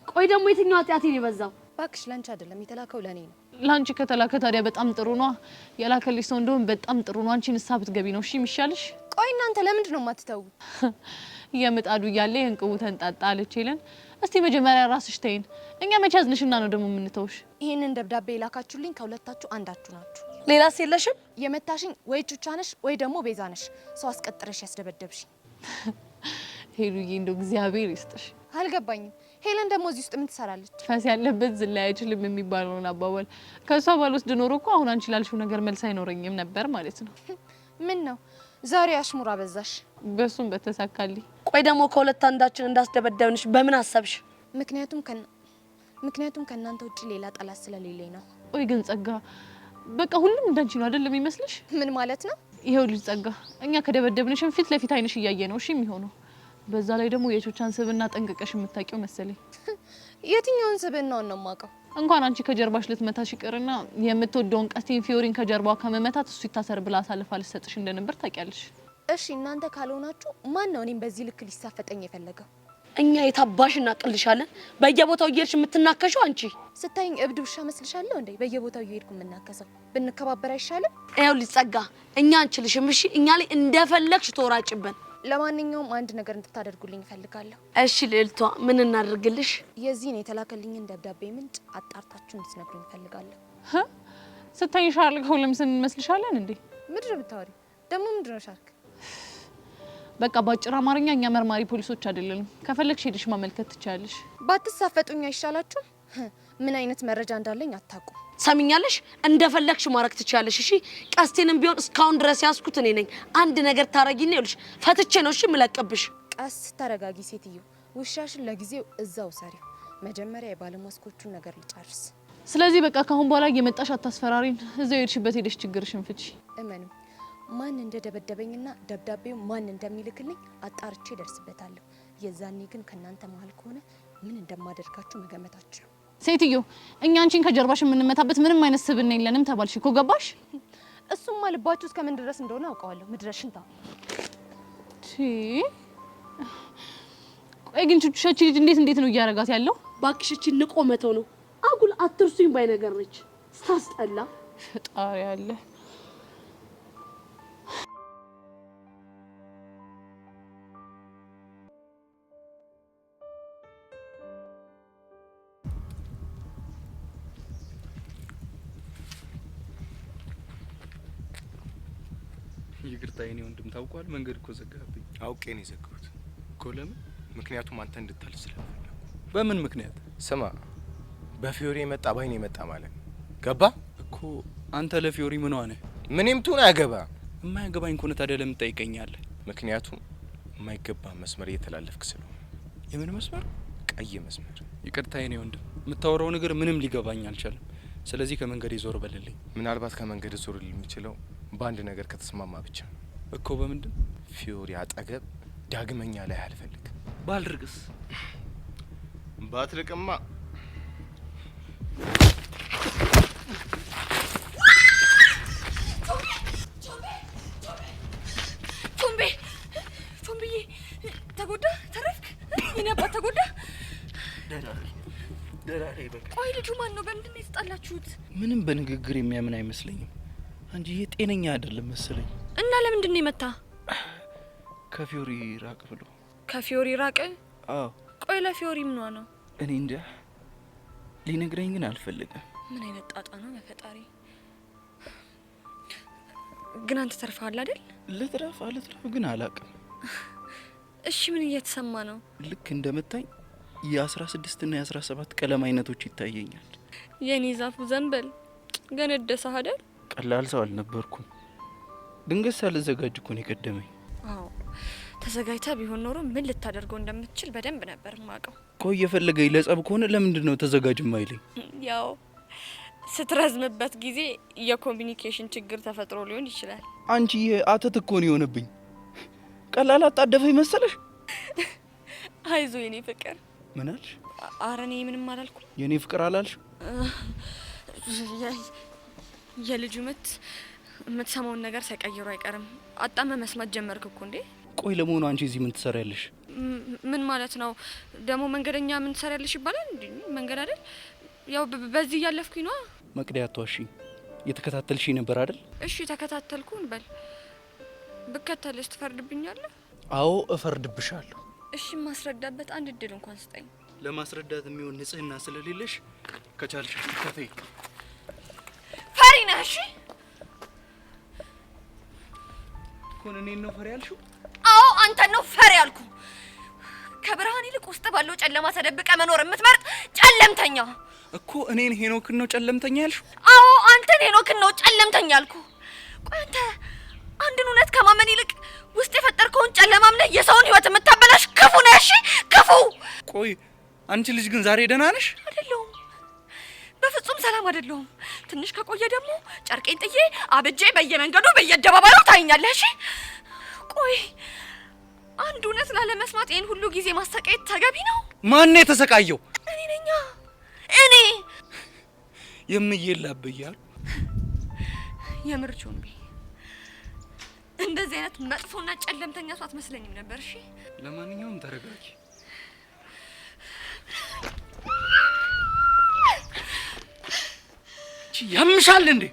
ቆይ ደግሞ የትኛው ኃጢአቴ ነው የበዛው? እባክሽ ላንቺ አይደለም የተላከው ለኔ ነው። ላንቺ ከተላከ ታዲያ በጣም ጥሩ ነው። የላከልሽ ሰው እንደውም በጣም ጥሩ ነው። አንቺ ንስሐ ብትገቢ ነው እሺ የሚሻልሽ። ቆይ እናንተ ለምንድን ነው የማትተው? የምጣዱ እያለ የእንቅቡ ተንጣጣ አለች ይለን። እስቲ መጀመሪያ ራስሽ ተይን። እኛ መቼ አዝንሽና ነው ደግሞ የምንተውሽ? ይሄንን ደብዳቤ የላካችሁልኝ ከሁለታችሁ አንዳችሁ ናችሁ። ሌላስ የለሽም? የመታሽኝ ወይ ቹቻ ነሽ ወይ ደግሞ ቤዛ ነሽ። ሰው አስቀጥረሽ ያስደበደብሽ። ሄሉዬ እንደው እግዚአብሔር ይስጥሽ። አልገባኝም። ሄለን ደግሞ እዚህ ውስጥ ምን ትሰራለች? ፈስ ያለበት ዝላይ አይችልም የሚባለውን አባባል ከሷ ባልወስድ ኖሮ እኮ አሁን አንቺ ላልሽው ነገር መልስ አይኖረኝም ነበር ማለት ነው። ምን ነው ዛሬ አሽሙራ በዛሽ። በሱም በተሳካልኝ። ቆይ ደግሞ ከሁለት አንዳችን እንዳስደበደብንሽ በምን አሰብሽ? ምክንያቱም ከእናንተ ውጪ ሌላ ጠላት ስለሌለኝ ነው። ቆይ ግን ጸጋ በቃ ሁሉም እንዳንቺ ነው አይደለም የሚመስልሽ? ምን ማለት ነው? ይሄው ልጅ ጸጋ እኛ ከደበደብንሽም ፊት ለፊት አይንሽ እያየ ነው እሺ የሚሆነው። በዛ ላይ ደግሞ የቾቻን ስብና ጠንቅቀሽ የምታውቂው መሰለኝ። የትኛውን ስብናውን ነው የማውቀው? እንኳን አንቺ ከጀርባሽ ልትመታሽ ይቅርና የምትወደውን ቀስቲን ፊዮሪን ከጀርባዋ ከመመታት እሱ ይታሰር ብላ አሳልፋ ልትሰጥሽ እንደነበር ታውቂያለሽ። እሺ እናንተ ካልሆናችሁ ማን ነው እኔም በዚህ ልክ ሊሳፈጠኝ የፈለገው? እኛ የታባሽ እናቅልሻለን። በየቦታው እየሄድሽ የምትናከሽው አንቺ። ስታይኝ እብድ ውሻ መስልሻለሁ እንዴ? በየቦታው እየሄድኩ የምናከሰው ብንከባበር አይሻልም? ይኸውልሽ ጸጋ እኛ አንችልሽም እሺ። እኛ ላይ እንደፈለግሽ ተወራጭብን። ለማንኛውም አንድ ነገር እንድታደርጉልኝ እፈልጋለሁ። እሺ ልዕልቷ ምን እናደርግልሽ? የዚህን የተላከልኝን ደብዳቤ ምንጭ አጣርታችሁ እንድትነግሩኝ እፈልጋለሁ። ስታይኝ ሻርክ ሁሉም ስንመስልሻለን እንዴ? ምንድን ነው የምታወሪው? ደግሞ ምንድን ነው ሻርክ? በቃ ባጭር አማርኛ እኛ መርማሪ ፖሊሶች አይደለንም። ከፈለግሽ ሄድሽ ማመልከት ትችያለሽ። ባትሳፈጡኝ አይሻላችሁ? ምን አይነት መረጃ እንዳለኝ አታውቁም። ሰሚኛለሽ? እንደፈለግሽ ማድረግ ትችያለሽ። እሺ ቀስቴንም ቢሆን እስካሁን ድረስ ያስኩት እኔ ነኝ። አንድ ነገር ታረጊና ይኸውልሽ ፈትቼ ነው እሺ የምለቅብሽ። ቀስ ተረጋጊ ሴትዮ። ውሻሽን ለጊዜው እዛው ሰሪው። መጀመሪያ የባለማስኮቹን ነገር ልጨርስ። ስለዚህ በቃ ካሁን በኋላ እየመጣሽ አታስፈራሪን። እዛው የሄድሽበት ሄደሽ ችግርሽን ፍቺ። እመኑ ማን እንደደበደበኝና ደብዳቤው ማን እንደሚልክልኝ አጣርቼ ደርስበታለሁ። የዛኔ ግን ከናንተ መሀል ከሆነ ምን እንደማደርጋችሁ መገመታችሁ ነው። ሴትዮ እኛ አንቺን ከጀርባሽ የምንመታበት ምንም አይነት ስብና የለንም ተባልሽ እኮ ገባሽ? እሱማ ልባችሁ እስከ ምን ድረስ እንደሆነ አውቀዋለሁ። ምድረሽን ታ ቆይ ግን ቹቻቺ ልጅ እንዴት ነው እያረጋት ያለው? ባክሽቺ ንቆ መተው ነው። አጉል አትርሱኝ ባይ ነገር ነች። ስታስጠላ ፈጣሪ አለ። ይቅርታ የኔ ወንድም ታውቋል። መንገድ እኮ ዘጋብኝ። አውቄ ነው የዘጋሁት እኮ። ለምን? ምክንያቱም አንተ እንድታልፍ ስለፈለኩ። በምን ምክንያት? ስማ በፊዮሪ የመጣ ባይኔ የመጣ ማለት ገባ እኮ። አንተ ለፊዮሪ ምን ሆነ? ምንም ትሁን አያገባ። የማያገባኝ ከሆነ ታዲያ ለምን ትጠይቀኛለህ? ምክንያቱም የማይገባ መስመር እየተላለፍክ ስለሆነ። የምን መስመር? ቀይ መስመር። ይቅርታ የኔ ወንድም፣ የምታወራው ነገር ምንም ሊገባኝ አልቻለም። ስለዚህ ከመንገድ ይዞር በልልኝ። ምናልባት ከመንገድ ዞር የሚችለው በአንድ ነገር ከተስማማ ብቻ እኮ። በምንድን? ፊዮሪ አጠገብ ዳግመኛ ላይ አልፈልግም። ባልርቅስ? ባትርቅማ ቶምብዬ ተጎዳ? ተረፍክ? የኔ አባት ተጎዳ? ደራሬ በቃ። ቆይ ልጁ ማን ነው? በምንድን ነው የተጣላችሁት? ምንም በንግግር የሚያምን አይመስለኝም። አንቺ ይሄ ጤነኛ አይደለም መሰለኝ። እና ለምንድን ነው የመታ? ከፊዮሪ ራቅ ብሎ። ከፊዮሪ ራቅ? አዎ። ቆይ ለፊዮሪ ምኗ ነው? እኔ እንጃ፣ ሊነግረኝ ግን አልፈልግም። ምን አይነት ጣጣ ነው በፈጣሪ። ግን አንተ ተርፈሃል አይደል? ልትረፍ ግን አላውቅም። እሺ ምን እየተሰማ ነው? ልክ እንደመታኝ የ16 እና የ17 ቀለም አይነቶች ይታየኛል። የኔ ዛፉ ዘንበል ገነደሰህ አይደል? ቀላል ሰው አልነበርኩም። ድንገት ሳልዘጋጅ እኮ ነው የቀደመኝ። አዎ ተዘጋጅታ ቢሆን ኖሮ ምን ልታደርገው እንደምትችል በደንብ ነበር ማቀው። ቆይ የፈለገኝ ለጸብ ከሆነ ለምንድን ነው ተዘጋጅ ማይለኝ? ያው ስትረዝምበት ጊዜ የኮሚኒኬሽን ችግር ተፈጥሮ ሊሆን ይችላል። አንቺ አተት እኮ ነው የሆነብኝ። ቀላል አጣደፈኝ መሰለሽ? አይዞ የኔ ፍቅር። ምን አልሽ? ኧረ እኔ ምንም አላልኩም። የኔ ፍቅር አላልሽ? የልጁ ምት የምትሰማውን ነገር ሳይቀይሩ አይቀርም። አጣመ መስማት ጀመርክ እኮ እንዴ? ቆይ ለመሆኑ አንቺ እዚህ ምን ትሰሪያለሽ? ምን ማለት ነው ደግሞ? መንገደኛ ምን ትሰሪያለሽ ይባላል እንዴ? መንገድ አይደል? ያው በዚህ እያለፍኩኝ ነው። መቅደያ አትዋሺኝ። የተከታተልሽኝ ነበር አይደል? እሺ ተከታተልኩን በል። ብከተልሽ ትፈርድብኛለህ? አዎ እፈርድብሻለሁ። እሺ ማስረዳበት አንድ እድል እንኳን ስጠኝ። ለማስረዳት የሚሆን ንጽህና ስለሌለሽ ከቻልሽ ከፈይ። ፈሪ ነህ? እሺ ኮን እኔን ነው ፈሪ ያልሽው? አዎ አንተን ነው ፈሪ ያልኩ። ከብርሃን ይልቅ ውስጥ ባለው ጨለማ ተደብቀ መኖር የምትመርጥ ጨለምተኛ እኮ። እኔን ሄኖክን ነው ጨለምተኛ ያልሽው? አዎ አንተን ሄኖክን ነው ጨለምተኛ ያልኩ። ቆይ አንተ አንድን እውነት ከማመን ይልቅ ውስጥ የፈጠርከውን ጨለማም ነህ የሰውን ህይወት የምታበላሽ ክፉ ነህ። እሺ ክፉ። ቆይ አንቺ ልጅ ግን ዛሬ ደህና ነሽ? አይደለሁም፣ በፍጹም ሰላም አይደለሁም። ትንሽ ከቆየ ደግሞ ጨርቄን ጥዬ አብጄ በየመንገዱ በየአደባባዩ ታይኛለህ። እሺ ቆይ አንድ እውነት ላለመስማት ይሄን ሁሉ ጊዜ ማሰቃየት ተገቢ ነው? ማን ነው የተሰቃየው? እኔ ነኝ። እኔ የምየላብያል የምርቹን እንደዚህ አይነት መጥፎና ጨለምተኛ ሰው አትመስለኝም ነበር። እሺ ለማንኛውም ተረጋጊ። ያምሻል እንዴ?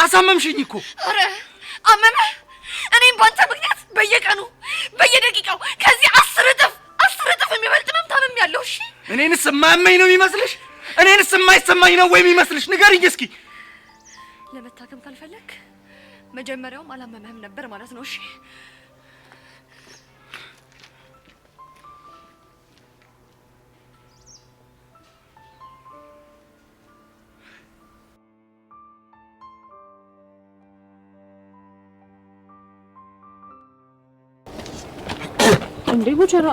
አሳመምሽኝ እኮ። አረ አመመ። እኔም ባንተ ምክንያት በየቀኑ በየደቂቃው ከዚህ 10 እጥፍ የሚበልጥ ህመም ታመም ያለው። እሺ እኔንስ የማያመኝ ነው የሚመስልሽ? እኔንስ የማይሰማኝ ነው ወይ የሚመስልሽ? ንገሪኝ እስኪ። ለመታከም ካልፈለክ መጀመሪያውም አላመመህም ነበር ማለት ነው። እሺ እንዴ ቦቸራ፣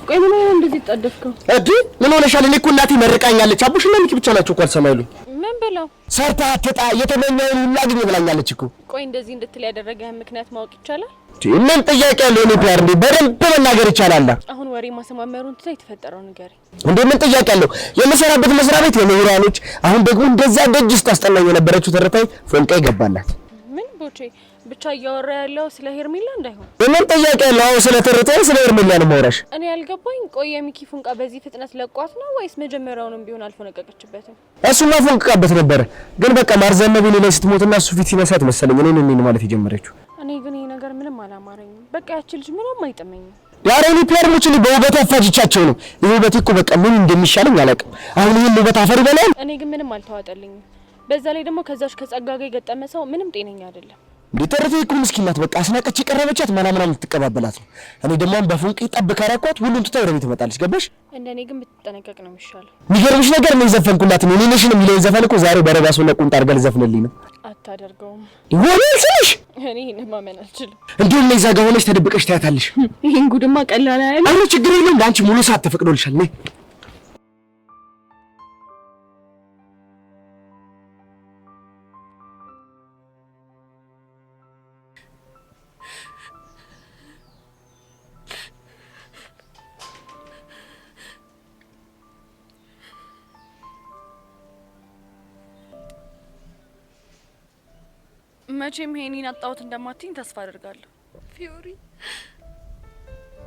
ቆይ ምን ነው እንደዚህ ተጣደፍከው? እዲ ምን ሆነሻል? እኔ እኮ እናቴ መርቃኛለች። አቡሽና ሚኪ ብቻ ናቸው እኮ አልሰማይሉኝ። ምን ብለው? ሰርታ አትጣ የተመኘውን ሁሉ አግኝ ብላኛለች እኮ። ቆይ እንደዚህ እንድትል ያደረገህ ምክንያት ማወቅ ይቻላል? ምን ጥያቄ ያለው? እኔ ፒአር እንዴ በደንብ መናገር ይቻላል። አሁን ወሬ ማሰማመሩን ትተህ የተፈጠረው ነገር እንዴ ምን ጥያቄ ያለው? የምሰራበት መስሪያ ቤት የምሁራኖች አሁን ደግሞ እንደዛ ደጅ ውስጥ አስጠናኝ የነበረችው ተረታይ ፎንቃ ይገባላት። ምን ቦቼ ብቻ እያወራ ያለው ስለ ሄርሜላ እንዳይሆን። ምን ጥያቄ ያለው? አሁን ስለ ተረታይ ስለ ሄርሜላ ነው ማውራሽ። እኔ ያልገባኝ ቆይ የሚኪ ፎንቃ በዚህ ፍጥነት ለቋት ነው ወይስ መጀመሪያውንም ቢሆን አልፎነቀቀችበትም? እሱማ ፎንቃበት ነበር፣ ግን በቃ ማርዘነብ ላይ ስትሞትና እሱ ፊት ሲነሳት መሰለኝ እኔን ማለት የጀመረችው። እኔ ግን ይሄ ነገር ምንም አላማረኝም። በቃ ያቺ ልጅ ምንም አይጠመኝም። ያሬኒ ፒያርሞች ላይ በውበት ያፋጅቻቸው ነው። ይሄ ውበት እኮ በቃ ምን እንደሚሻለኝ አላውቅም። አሁን ይሄን ውበት አፈር ይበላል። እኔ ግን ምንም አልተዋጠልኝም። በዛ ላይ ደግሞ ከዛሽ ከጸጋ ጋር የገጠመ ሰው ምንም ጤነኛ አይደለም። ዲተርቴ እኮ ምስኪን ናት። በቃ አስናቀች የቀረበቻት ማናምናም ልትቀባበላት ነው። እኔ ደግሞ በፉንቂ ጠብ ካራኳት ሁሉን ትታ ወደ ቤት ትመጣለች። ገባሽ? እንደኔ ግን ብትጠነቀቅ ነው የሚሻለው። የሚገርምሽ ነገር ነው የዘፈንኩላት ነው። እኔ ነሽ ነው የሚለውን ዘፈን እኮ ዛሬ በረጋሱና ቁንጣ አድርጋ ልዘፍንልኝ ነው። አታደርገውም። ወሬ ስልሽ እኔ ማመን አልችልም። እንዴት ነው እዛ ጋር ሆነሽ ተደብቀሽ ታያታለሽ? ይሄን ጉድማ ቀላል አይደል? አሁን ችግር የለም። ለአንቺ ሙሉ ሰዓት ተፈቅዶልሻል። ነይ መቼም ሄኒን አጣሁት እንደማትኝ ተስፋ አደርጋለሁ። ፊዮሪ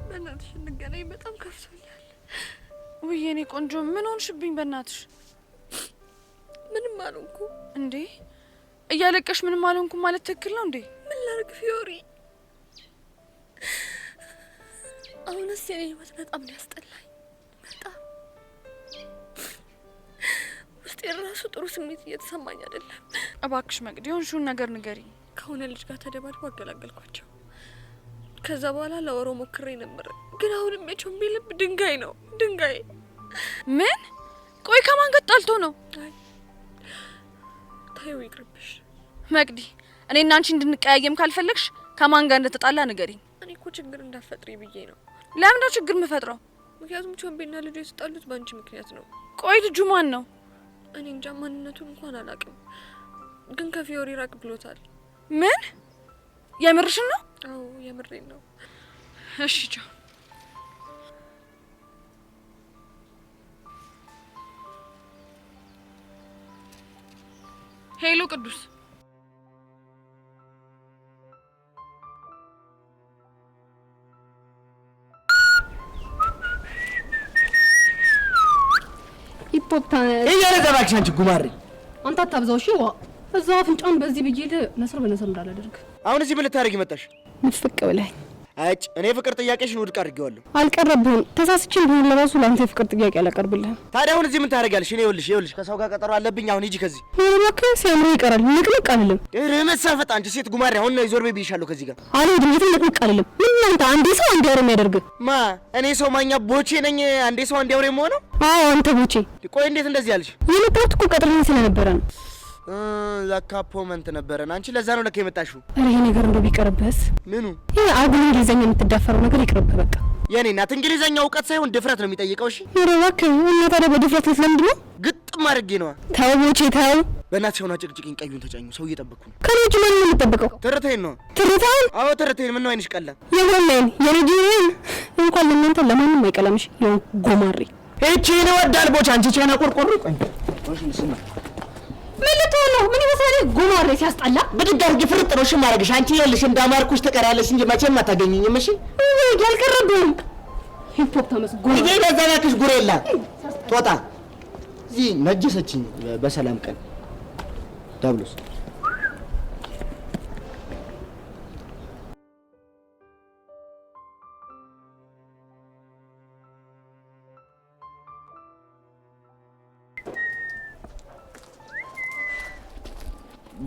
በእናትሽ እንገናኝ፣ በጣም ከፍቶኛል። ውይ የኔ ቆንጆ ምን ሆንሽብኝ? በእናትሽ ምንም አልሆንኩ። እንዴ እያለቀሽ ምንም አልሆንኩ ማለት ትክክል ነው እንዴ? ምን ላድርግ ፊዮሪ? አሁንስ የኔ ህይወት በጣም ነው ያስጠላኝ። በጣም ውስጤ ራሱ ጥሩ ስሜት እየተሰማኝ አይደለም። እባክሽ መቅዲ የሆንሽውን ነገር ንገሪ። ከሆነ ልጅ ጋር ተደባድቦ አገላገልኳቸው። ከዛ በኋላ ለወሮ ሞክሬ ነበር፣ ግን አሁንም የቾምቤ ልብ ድንጋይ ነው፣ ድንጋይ። ምን? ቆይ ከማን ጋር ጣልቶ ነው? አይ ታዩ ይቅርብሽ መቅዲ። እኔና አንቺ እንድንቀያየም ካልፈለግሽ ከማን ጋር እንደተጣላ ንገሪኝ። እኔ እኮ ችግር እንዳፈጥሪ ብዬ ነው። ለምን ነው ችግር የምፈጥረው? ምክንያቱም ቾምቤና ልጁ የተጣሉት በአንቺ ምክንያት ነው። ቆይ ልጁ ማን ነው? እኔ እንጃ፣ ማንነቱን እንኳን አላውቅም፣ ግን ከፊዮሪ ራቅ ብሎታል። ምን? የምርሽን ነው? አዎ የምሬን ነው። እሺ ቻው። ሄሎ ቅዱስ። ሂፖፕታ እያለ እባክሽ አንቺ ጉማሬ አንተ አታብዛው። እሺ ዋ እዛው አፍንጫን በዚህ ብዬ ነስር በነስር እንዳላደርግ። አሁን እዚህ ምን ልታደርጊ መጣሽ? ንፍቅ ብለህ አጭ እኔ ፍቅር ጥያቄሽን ውድቅ አድርጌዋለሁ። አልቀረብህም። ተሳስቼም ቢሆን ለራሱ ለአንተ የፍቅር ጥያቄ አላቀርብልህም። ታዲያ አሁን እዚህ ምን ታደርጊያለሽ? እኔ ይኸውልሽ ከሰው ጋር ቀጠሮ አለብኝ። አሁን ሂጂ ከዚህ። እባክህ ሲያምር ይቀራል። ንቅንቅ አልልም። መሳፈጥ አንቺ ሴት ጉማሬ፣ አሁን ነው ዞር ቤት ብዬሻለሁ። ከዚህ ጋር አልሄድም። የትም ንቅንቅ አልልም። ምን አንተ አንዴ ሰው አንዴ አውሬ የሚያደርግ ማ? እኔ ሰው ማኛ ቦቼ ነኝ? አንዴ ሰው አንዴ አውሬ የምሆነው? አዎ አንተ ቦቼ። ቆይ እንዴት እንደዚህ ያልሽ? የመጣሁት እኮ ቀጥረኝ ስለነበረ ነው። ለካ ፖመንት ነበረን። አንቺ ለዛ ነው ለካ የመጣሽው። ኧረ ይሄ ነገር እንደው ቢቀርብህስ? ምኑ? ይሄ አጉል እንግሊዘኛ የምትዳፈረው ነገር ይቅርብህ በቃ። የኔ እናት እንግሊዘኛ እውቀት ሳይሆን ድፍረት ነው የሚጠይቀው። እሺ ኧረ እባክህ እና ታዲያ በድፍረት ልትለምድ ነው? ግጥም አድርጌ ነዋ። ተው ቦቼ ተው። በእናትሽ ሆና ጭቅጭቅኝ፣ ቀዩን ተጫኙ። ሰው እየጠበቅኩ ነው። ከኔ ውጭ ማን ነው የምጠብቀው? ትርቴን ነው። ትርታን? አዎ ትርቴን። ምን ነው አይንሽ ቀላ? የሆነን የልጅን እንኳን ለእናንተ ለማንም አይቀላምሽ። ይሁን ጎማሬ እቺ ነው ወዳል ቦቻ አንቺ ቻና ቆርቆሮ ቆይ ምን ልትሆን ነው? ምን ይመስላል ጎማሬ ሲያስጠላ። ብድግ አድርጊ ፍርጥ ነው እሺ ማረግሽ። አንቺ ይኸውልሽ እንዳማርኩሽ ትቀሪያለሽ እንጂ መቼም አታገኘኝም። እሺ ያልቀረብህም ሂፖፖታመስ ጎማ ይሄ በዛናክሽ ጉሬላ ጦጣ እዚህ ነጀሰችኝ። በሰላም ቀን ዳብሎስ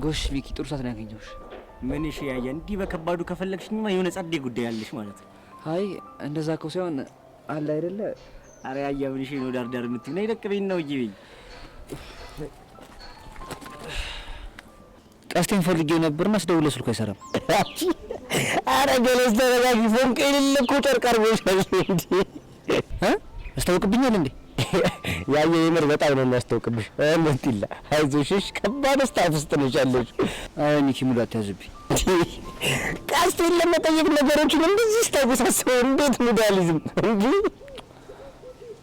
ጎሽ ቪኪ፣ ጥሩ ሰዓት ነው ያገኘሁሽ። ምን እሺ ያየ እንዲህ በከባዱ ከፈለግሽኝማ የሆነ ጸዴ ጉዳይ ያለሽ ማለት ነው። አይ እንደዛ እኮ ሳይሆን አለ አይደለ። አረ ያየ ምን እሺ ነው ዳርዳር የምትይው ነይ ደቅበኝ ነው ይይኝ። ቀስቴን ፈልጌው ነበርና ስደውል ስልኩ አይሰራም። አረ ገለስ ተረጋጊ። ፎንቄ የሌለ እኮ ጨርቅ አድርጎሻል እንዴ? ያስታውቅብኛል እንዴ? ያየ የምር በጣም ነው የሚያስታውቅብሽ። እንዴላ አይዞሽ፣ ከባድ ስታፍ ውስጥ ነሽ ያለሽው። አይ ሚኪ ሙሉ አትያዝብኝ። ቀስቴን ለመጠየቅ ነገሮችን እንደዚህ ስታወሳስበው እንዴት ሙዳሊዝም እንጂ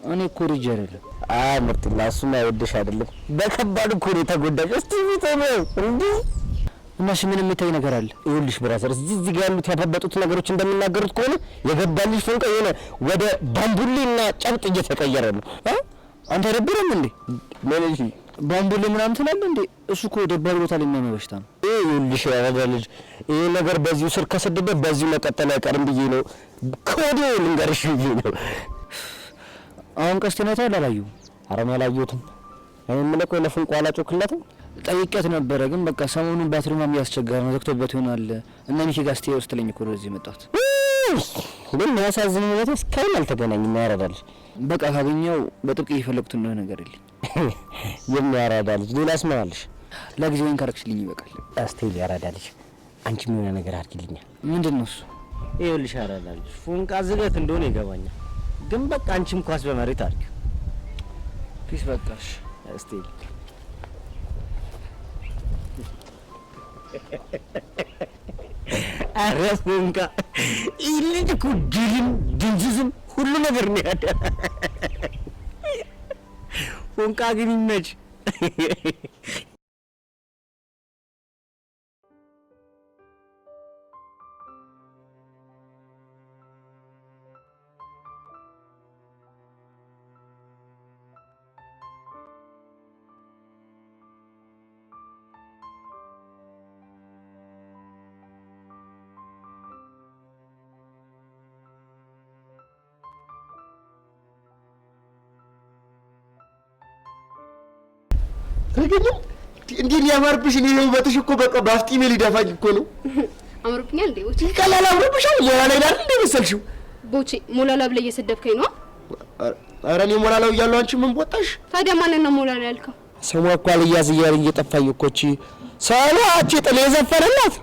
እኔ እኮ ልጅ አይደለም። አይ ምርጥላ፣ እሱማ አይወድሽ አይደለም በከባድ እኮ ነው የተጎዳሽ። እስቲ ነው እንዴ? እና ምን የሚታይ ነገር አለ? ይኸውልሽ ብራዘር፣ እዚህ ጋር ያሉት ያፈበጡት ነገሮች እንደሚናገሩት ከሆነ የገባልሽ ፎንቃ የሆነ ወደ ባምቡሌና ጨብጥ እየተቀየረ ነው። አንተ አይደብርም እንዴ? ምን እሺ ባምቡሌ ምናምን ትላለህ እንዴ? እሱ እኮ ደባሪ ቦታ ላይ የሚያመው በሽታ ነው። ይኸውልሽ ያረጋ ልጅ፣ ይሄ ነገር በዚሁ ስር ከሰደደ በዚሁ መቀጠል አይቀርም ብዬ ነው ከወዲሁ ልንገርሽ ብዬ ነው። አሁን ቀስቴን አይተኸዋል? አላየሁም። ኧረ እኔ አላየሁትም። እኔ የምልህ ቆይ ለፎንቃ አላጮክላትም? ጠይቄያት ነበረ፣ ግን በቃ ሰሞኑን ባትሪ ምናምን እያስቸገረ ነው፣ ዘግቶበት ይሆናል እና ሚኪ ጋር ስትሄድ ወስደኝ እኮ ወደዚህ የመጣሁት። ግን ያሳዝን ሁኔታ እስካሁን አልተገናኝም። ያረዳል በቃ ካገኘው በጥብቅ እየፈለጉት እንደሆነ ነገር የለኝ። የሚያረዳል ሌላስ ምን አለሽ? ለጊዜውን ካረክሽልኝ ይበቃል። አስቴል ያረዳልሽ፣ አንቺ ምን የሆነ ነገር አድርጊልኛል። ምንድን ነው እሱ? ይኸውልሽ ያረዳል ፎንቃ ዝገት እንደሆነ ይገባኛል፣ ግን በቃ አንቺም ኳስ በመሬት አድርጊ ፒስ። በቃሽ አስቴል። ኧረ ፎንቃ ይህ ልጅ እኮ ድልም ድንዝዝም ሁሉ ነገር ነው ያለ። ፎንቃ ግን ይመች። ተገኘ እንዴ ሊያማርብሽ ነው ውበትሽ እኮ በቃ ባፍጢሜ ሊደፋኝ እኮ ነው። አምሮብኛል እንዴ ቦቼ? ቀላል አምሮብሻል። ሞላላ ይላል እንዴ መሰልሽው? ቦቼ ሞላላ ብለህ እየሰደብከኝ ነው? ኧረ እኔ ሞላላው እያለሁ አንቺ ምን ቦጣሽ? ታዲያ ማንን ነው ሞላላ ያልከው? ስሟ እኮ አልያዝ እያለኝ እየጠፋኝ እኮ እቺ ሰላቺ ጥሌ የዘፈነላት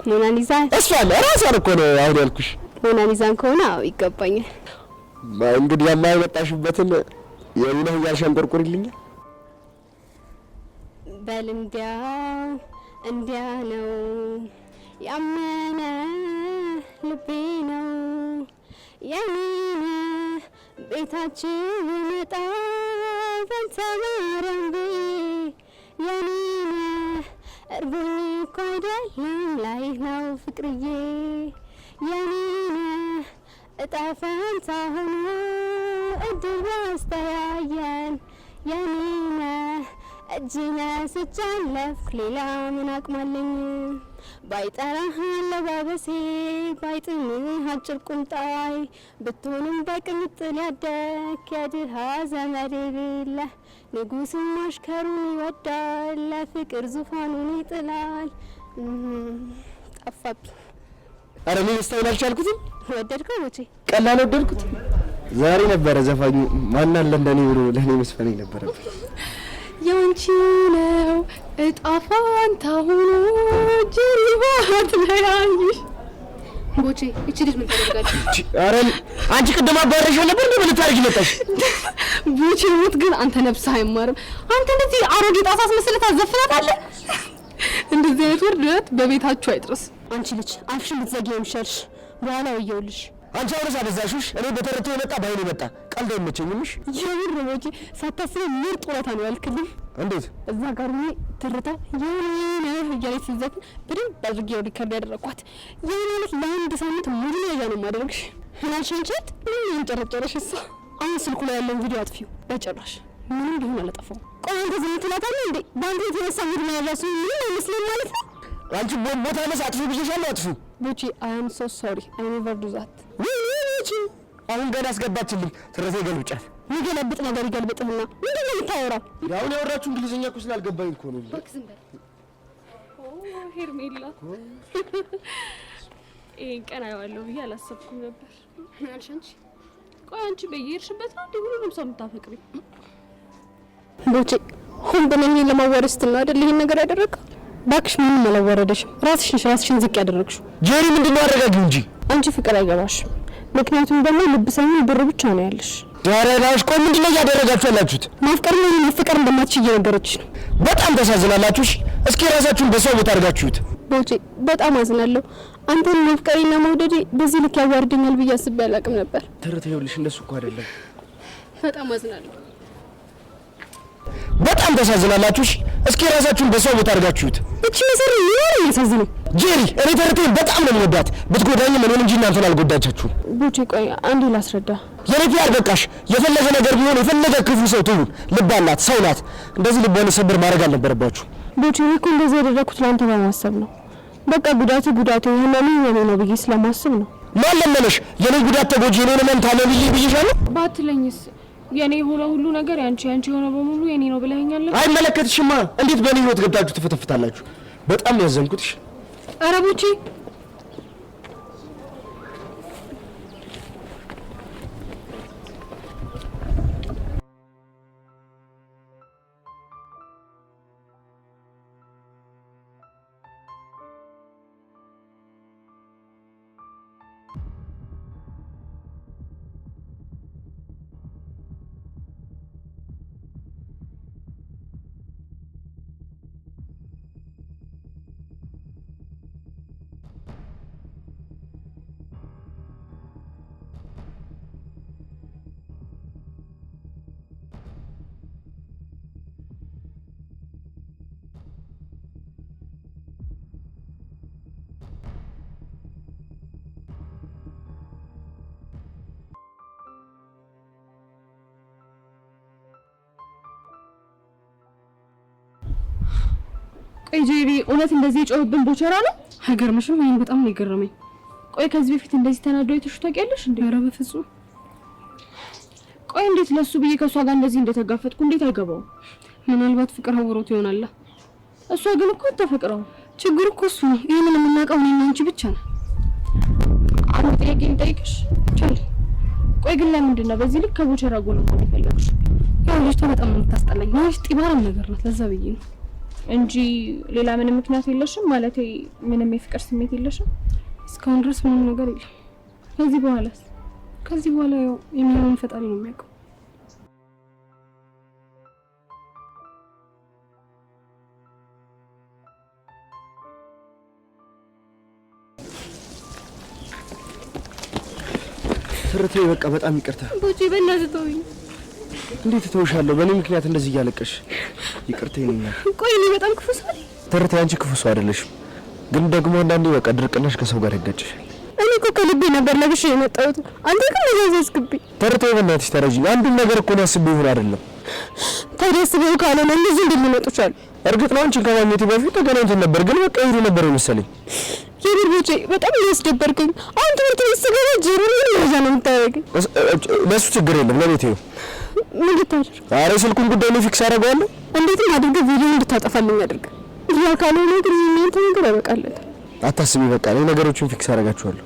ሞናሊዛ እሷን እራሷን እኮ ነው አሁን ያልኩሽ። ሞናሊዛን ከሆነ አዎ ይገባኛል። እንግዲህ የማይመጣሽበትን የኔን እያልሽ አንቆርቁሪልኛል። በል እንዲያ ነው ያመነ ልቤ ነው የኔን ቤታችን መጣ በንተማረንቤ የኔን እርቦኝ እኮ አይደለም ላይ ነው ፍቅርዬ የኔን እጣ ፈንታ ሆኖ እድል ያስተያየን የኔን እጅ ነስቻለፍ ሌላ ምን አቅማለኝ ባይጠራህ አለባበሴ ባይጥምህ አጭር ቁምጣይ ብትሆንም በቅምጥል ያደክ የድሃ ዘመድ የሌለ ንጉሥም አሽከሩን ይወዳል ለፍቅር ዙፋኑን ይጥላል። ጠፋብኝ። ኧረ እኔ ስታይል አልቻልኩትም። ወደድከው ቦቼ? ቀላል ወደድኩት። ዛሬ ነበረ ዘፋኙ ማን አለ እንደኔ ብሎ ለእኔ መስፈን ነበረብኝ። ያንቺ ነው እጣ ፋንታ ሆኖ ጅሪባት ለያይሽ ቦቼ። እቺ ልጅ ምን ታደርጋለች? ኧረ አንቺ ቅድም አባረሽው ነበር እንዴ? ምን ልታረጊ መጣሽ? ቦቼ ሞት ግን አንተ ነፍስህ አይማርም። አንተ እንደዚህ አሮጌ ጣሳ አስመስለህ ታዘፍናታለህ። እንደዚህ አይነት ውርደት በቤታችሁ አይጥርስ። አንቺ ልጅ አፍሽን ልትዘጊ የሚሻልሽ በኋላ ወየውልሽ። አንቺ አውረስ አበዛሽሽ። እኔ በተረቱ የመጣ ባይኔ መጣ። ቀልድ አይመቸኝምሽ። የምር ቦቼ ሳታስበው ምርጥ ውለታ ነው ያልክልኝ። እንዴት እዛ ጋር ሆኜ ትርታ የኔ እያለች ስትዘፍን በደንብ አድርጌ ሪከርድ ያደረኳት። የኔ ማለት ለአንድ ሳምንት ሙሉ ነው ነው ማድረግሽ። ህናልሽንችት ምን እንጨረጨረሽ? እሷ አሁን ስልኩ ላይ ያለውን ቪዲዮ አጥፊው። በጭራሽ ምንም ቢሆን አላጠፋውም። ቆይ አንተ ዝም ትላታለህ እንዴ? በአንተ የተነሳ ሙድ ነው ያላሱ ምን አይመስልም ማለት ነው። አንቺ ቦታ መስ አጥፉ ብዬሻለሁ። አጥፉ ቦቼ አይ አም ሶ ሶሪ አይ ኔቨር ዱ ዛት። አሁን ገና አስገባችልኝ። ትረቴ ገልብጫት። የሚገለብጥ ነገር ይገልብጥህና ምንድን ነው የምታወራው? አሁን ያወራችሁ እንግሊዝኛ እኮ ስላልገባኝ እኮ ነው። እባክህ ዝም በል። ኦ ሄርሜላ ይሄን ቀን አየዋለሁ ብዬ አላሰብኩም ነበር። ምን አልሽ አንቺ? ቆይ አንቺ በየሄድሽበት ነው እንዴ ሁሉንም ሰው የምታፈቅሪ? ቦቼ ሁን ብለኝ ለማዋረድ ስትል ነው አይደል ይሄን ነገር ያደረገው? እባክሽ ምንም አላዋረደሽም። ራስሽን ዝቅ ያደረግሽው። ጄሪ ምንድነው አረጋጊው እንጂ አንቺ ፍቅር አይገባሽም። ምክንያቱም ደግሞ ልብ ሳይሆን ብር ብቻ ነው ያለሽ። ዳራዳሽ ቆይ ምንድነው ያደረጋችሁ ያላችሁት? ማፍቀር ነው ፍቅር እንደማትችይ እየነገረችሽ ነው። በጣም ተሳዝናላችሁ። እስኪ ራሳችሁን በሰው ቦታ አድርጋችሁት። ቦቼ በጣም አዝናለሁ። አንተን ማፍቀሬና መውደዴ በዚህ ልክ ያዋርደኛል ብዬ አስቤ አላውቅም ነበር። ተረተውልሽ እንደሱ እኮ አይደለም። በጣም አዝናለሁ። በጣም ተሳዝናላችሁ። እስኪ ራሳችሁን በሰው ቦታ አድርጋችሁት። እቺ መሰሪ ነው የሚያሳዝነው። ጄሪ እኔ ተረተኝ በጣም ነው የምወዳት። ብትጎዳኝ ምን እንጂ እናንተን አልጎዳቻችሁም። ቦቼ ቆይ አንዴ ላስረዳ። የኔ አልበቃሽ። የፈለገ ነገር ቢሆን የፈለገ ክፉ ሰው ትሁን ልብ አላት፣ ሰው ናት። እንደዚህ ልቧን ሰብር ማድረግ አልነበረባችሁ። ቦቼ እኮ እንደዚህ ያደረኩት ለአንተ በማሰብ ነው። በቃ ጉዳቱ ይሄንን የኔ ነው ብዬ ስለማስብ ነው። ማን ለመነሽ? የኔ ጉዳት ተጎጂ የኔ ነው መንታለ ብዬሻለሁ። ባትለኝስ የኔ ሆነ ሁሉ ነገር ያንቺ የሆነ በሙሉ የኔ ነው ብለኸኛል። አይመለከትሽማ። እንዴት በኔ ህይወት ገብታችሁ ትፈተፍታላችሁ? በጣም ነው ያዘንኩት። ኧረ ቦቼ ቆይ ጄሪ እውነት እንደዚህ የጮህብን ቦቸራ ነው? አይገርምሽም? ይሄን በጣም ነው የገረመኝ። ቆይ ከዚህ በፊት እንደዚህ ተናዶ አይተሽ ታውቂያለሽ እንዴ? ኧረ በፍጹም። ቆይ እንዴት ለሱ ብዬ ከሷ ጋር እንደዚህ እንደተጋፈጥኩ እንዴት አይገባው? ምናልባት ፍቅር አውሮት ይሆናል። እሷ ግን እኮ ተፈቅረው ችግሩ እኮ እሱ ነው። ይሄንን የምናውቀው እኔና አንቺ ብቻ ነን። አንተ ጥያቄ ልጠይቅሽ ቻል። ቆይ ግን ለምንድን ነው በዚህ ልክ ከቦቸራ ጎን መሆን የፈለግሽ? ያው ልጅቷ በጣም የምታስጠላኝ ማለት ጢባራም ነገር ናት። ለዛ ብዬ ነው እንጂ ሌላ ምንም ምክንያት የለሽም? ማለቴ ምንም የፍቅር ስሜት የለሽም? እስካሁን ድረስ ምንም ነገር የለም። ከዚህ በኋላ ያው የሚሆነውን ፈጣሪ ነው የሚያውቀው። ትርቴ በቃ በጣም ይቅርታ። ቦቼ በእናትህ ተወኝ። እንዴት ተውሻለሁ? በእኔ ምክንያት እንደዚህ እያለቀሽ ይቅርታ ይነኛል። ቆይ እኔ በጣም ክፉ ሰው ነኝ? ትርቴ አንቺ ክፉ ሰው አይደለሽም፣ ግን ደግሞ አንዳንዴ በቃ ድርቅናሽ ከሰው ጋር ያጋጭሻል። እኔ እኮ ከልቤ ነበር ለብሼ የመጣሁት። አንተ ግን መዘዝክብኝ። ትርቴ በእናትሽ ተረጂኝ። አንዱን ነገር እኮ ነው አስቤው ይሁን አይደለም። ታዲያ አስቤው ካልሆነ እንደዚህ እንደሚመጡ ቻሉ። እርግጥ ነው አንቺን ከማግኘቴ በፊት ተገናኝተን ነበር፣ ግን በቃ ይሄዱ ነበር መሰለኝ። የብርቦቼ በጣም እያስደበርከኝ። አሁን ትምህርት ቤት ስገባ ጀሮን ለዛ ነው የምታደርገኝ። ለሱ ችግር የለም ለቤቴ ነው። ምን ልታደርግ? ኧረ ስልኩን ጉዳይ ነው ፊክስ አደርገዋለሁ። እንዴትም አድርገህ ቪዲዮ እንድታጠፋልኝ አድርግ። ያ ካልሆነ ግን እናንተ ነገር ያበቃለት። አታስቢ፣ በቃ እኔ ነገሮችን ፊክስ አደርጋቸዋለሁ።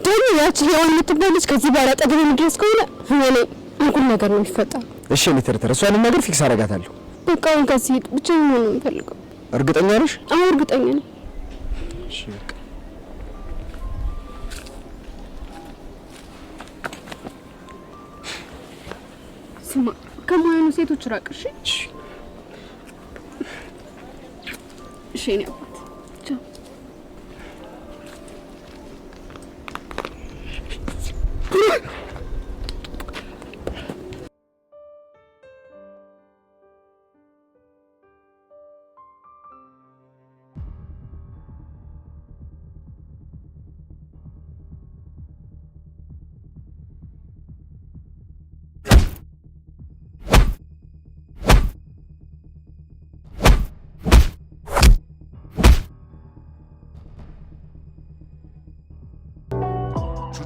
ደግሞ ያቺ ሄዋን የምትባል ልጅ ከዚህ በኋላ አጠገቤ የምትደርስ ከሆነ እኔ እንኩል ነገር ነው የሚፈጠረው። እሺ እኔ ተረተረ እሷንም ነገር ፊክስ አደርጋታለሁ። በቃ አሁን ከዚህ ሂድ። ብቻዬን መሆን ነው የምፈልገው። እርግጠኛ ነሽ? አዎ እርግጠኛ ነኝ። እሺ በቃ ስማ፣ ከማያኑ ሴቶች ራቅ። እሺ እሺ እኔ አባት ቻው።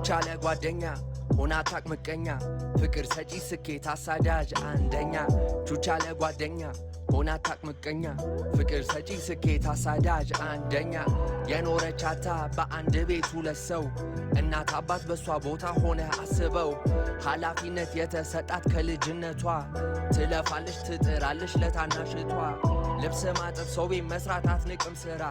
ቻለ ጓደኛ ሆና ታቅ ምቀኛ ፍቅር ሰጪ ስኬት አሳዳጅ አንደኛ ቹቻለ ጓደኛ ሆና ታቅ ምቀኛ ፍቅር ሰጪ ስኬት አሳዳጅ አንደኛ የኖረቻታ በአንድ ቤት ሁለት ሰው እናት አባት በሷ ቦታ ሆነ አስበው ኃላፊነት የተሰጣት ከልጅነቷ ትለፋለች ትጥራለች ለታናሽቷ ልብስ ማጠብ ሰው ቤት መስራት አትንቅም ስራ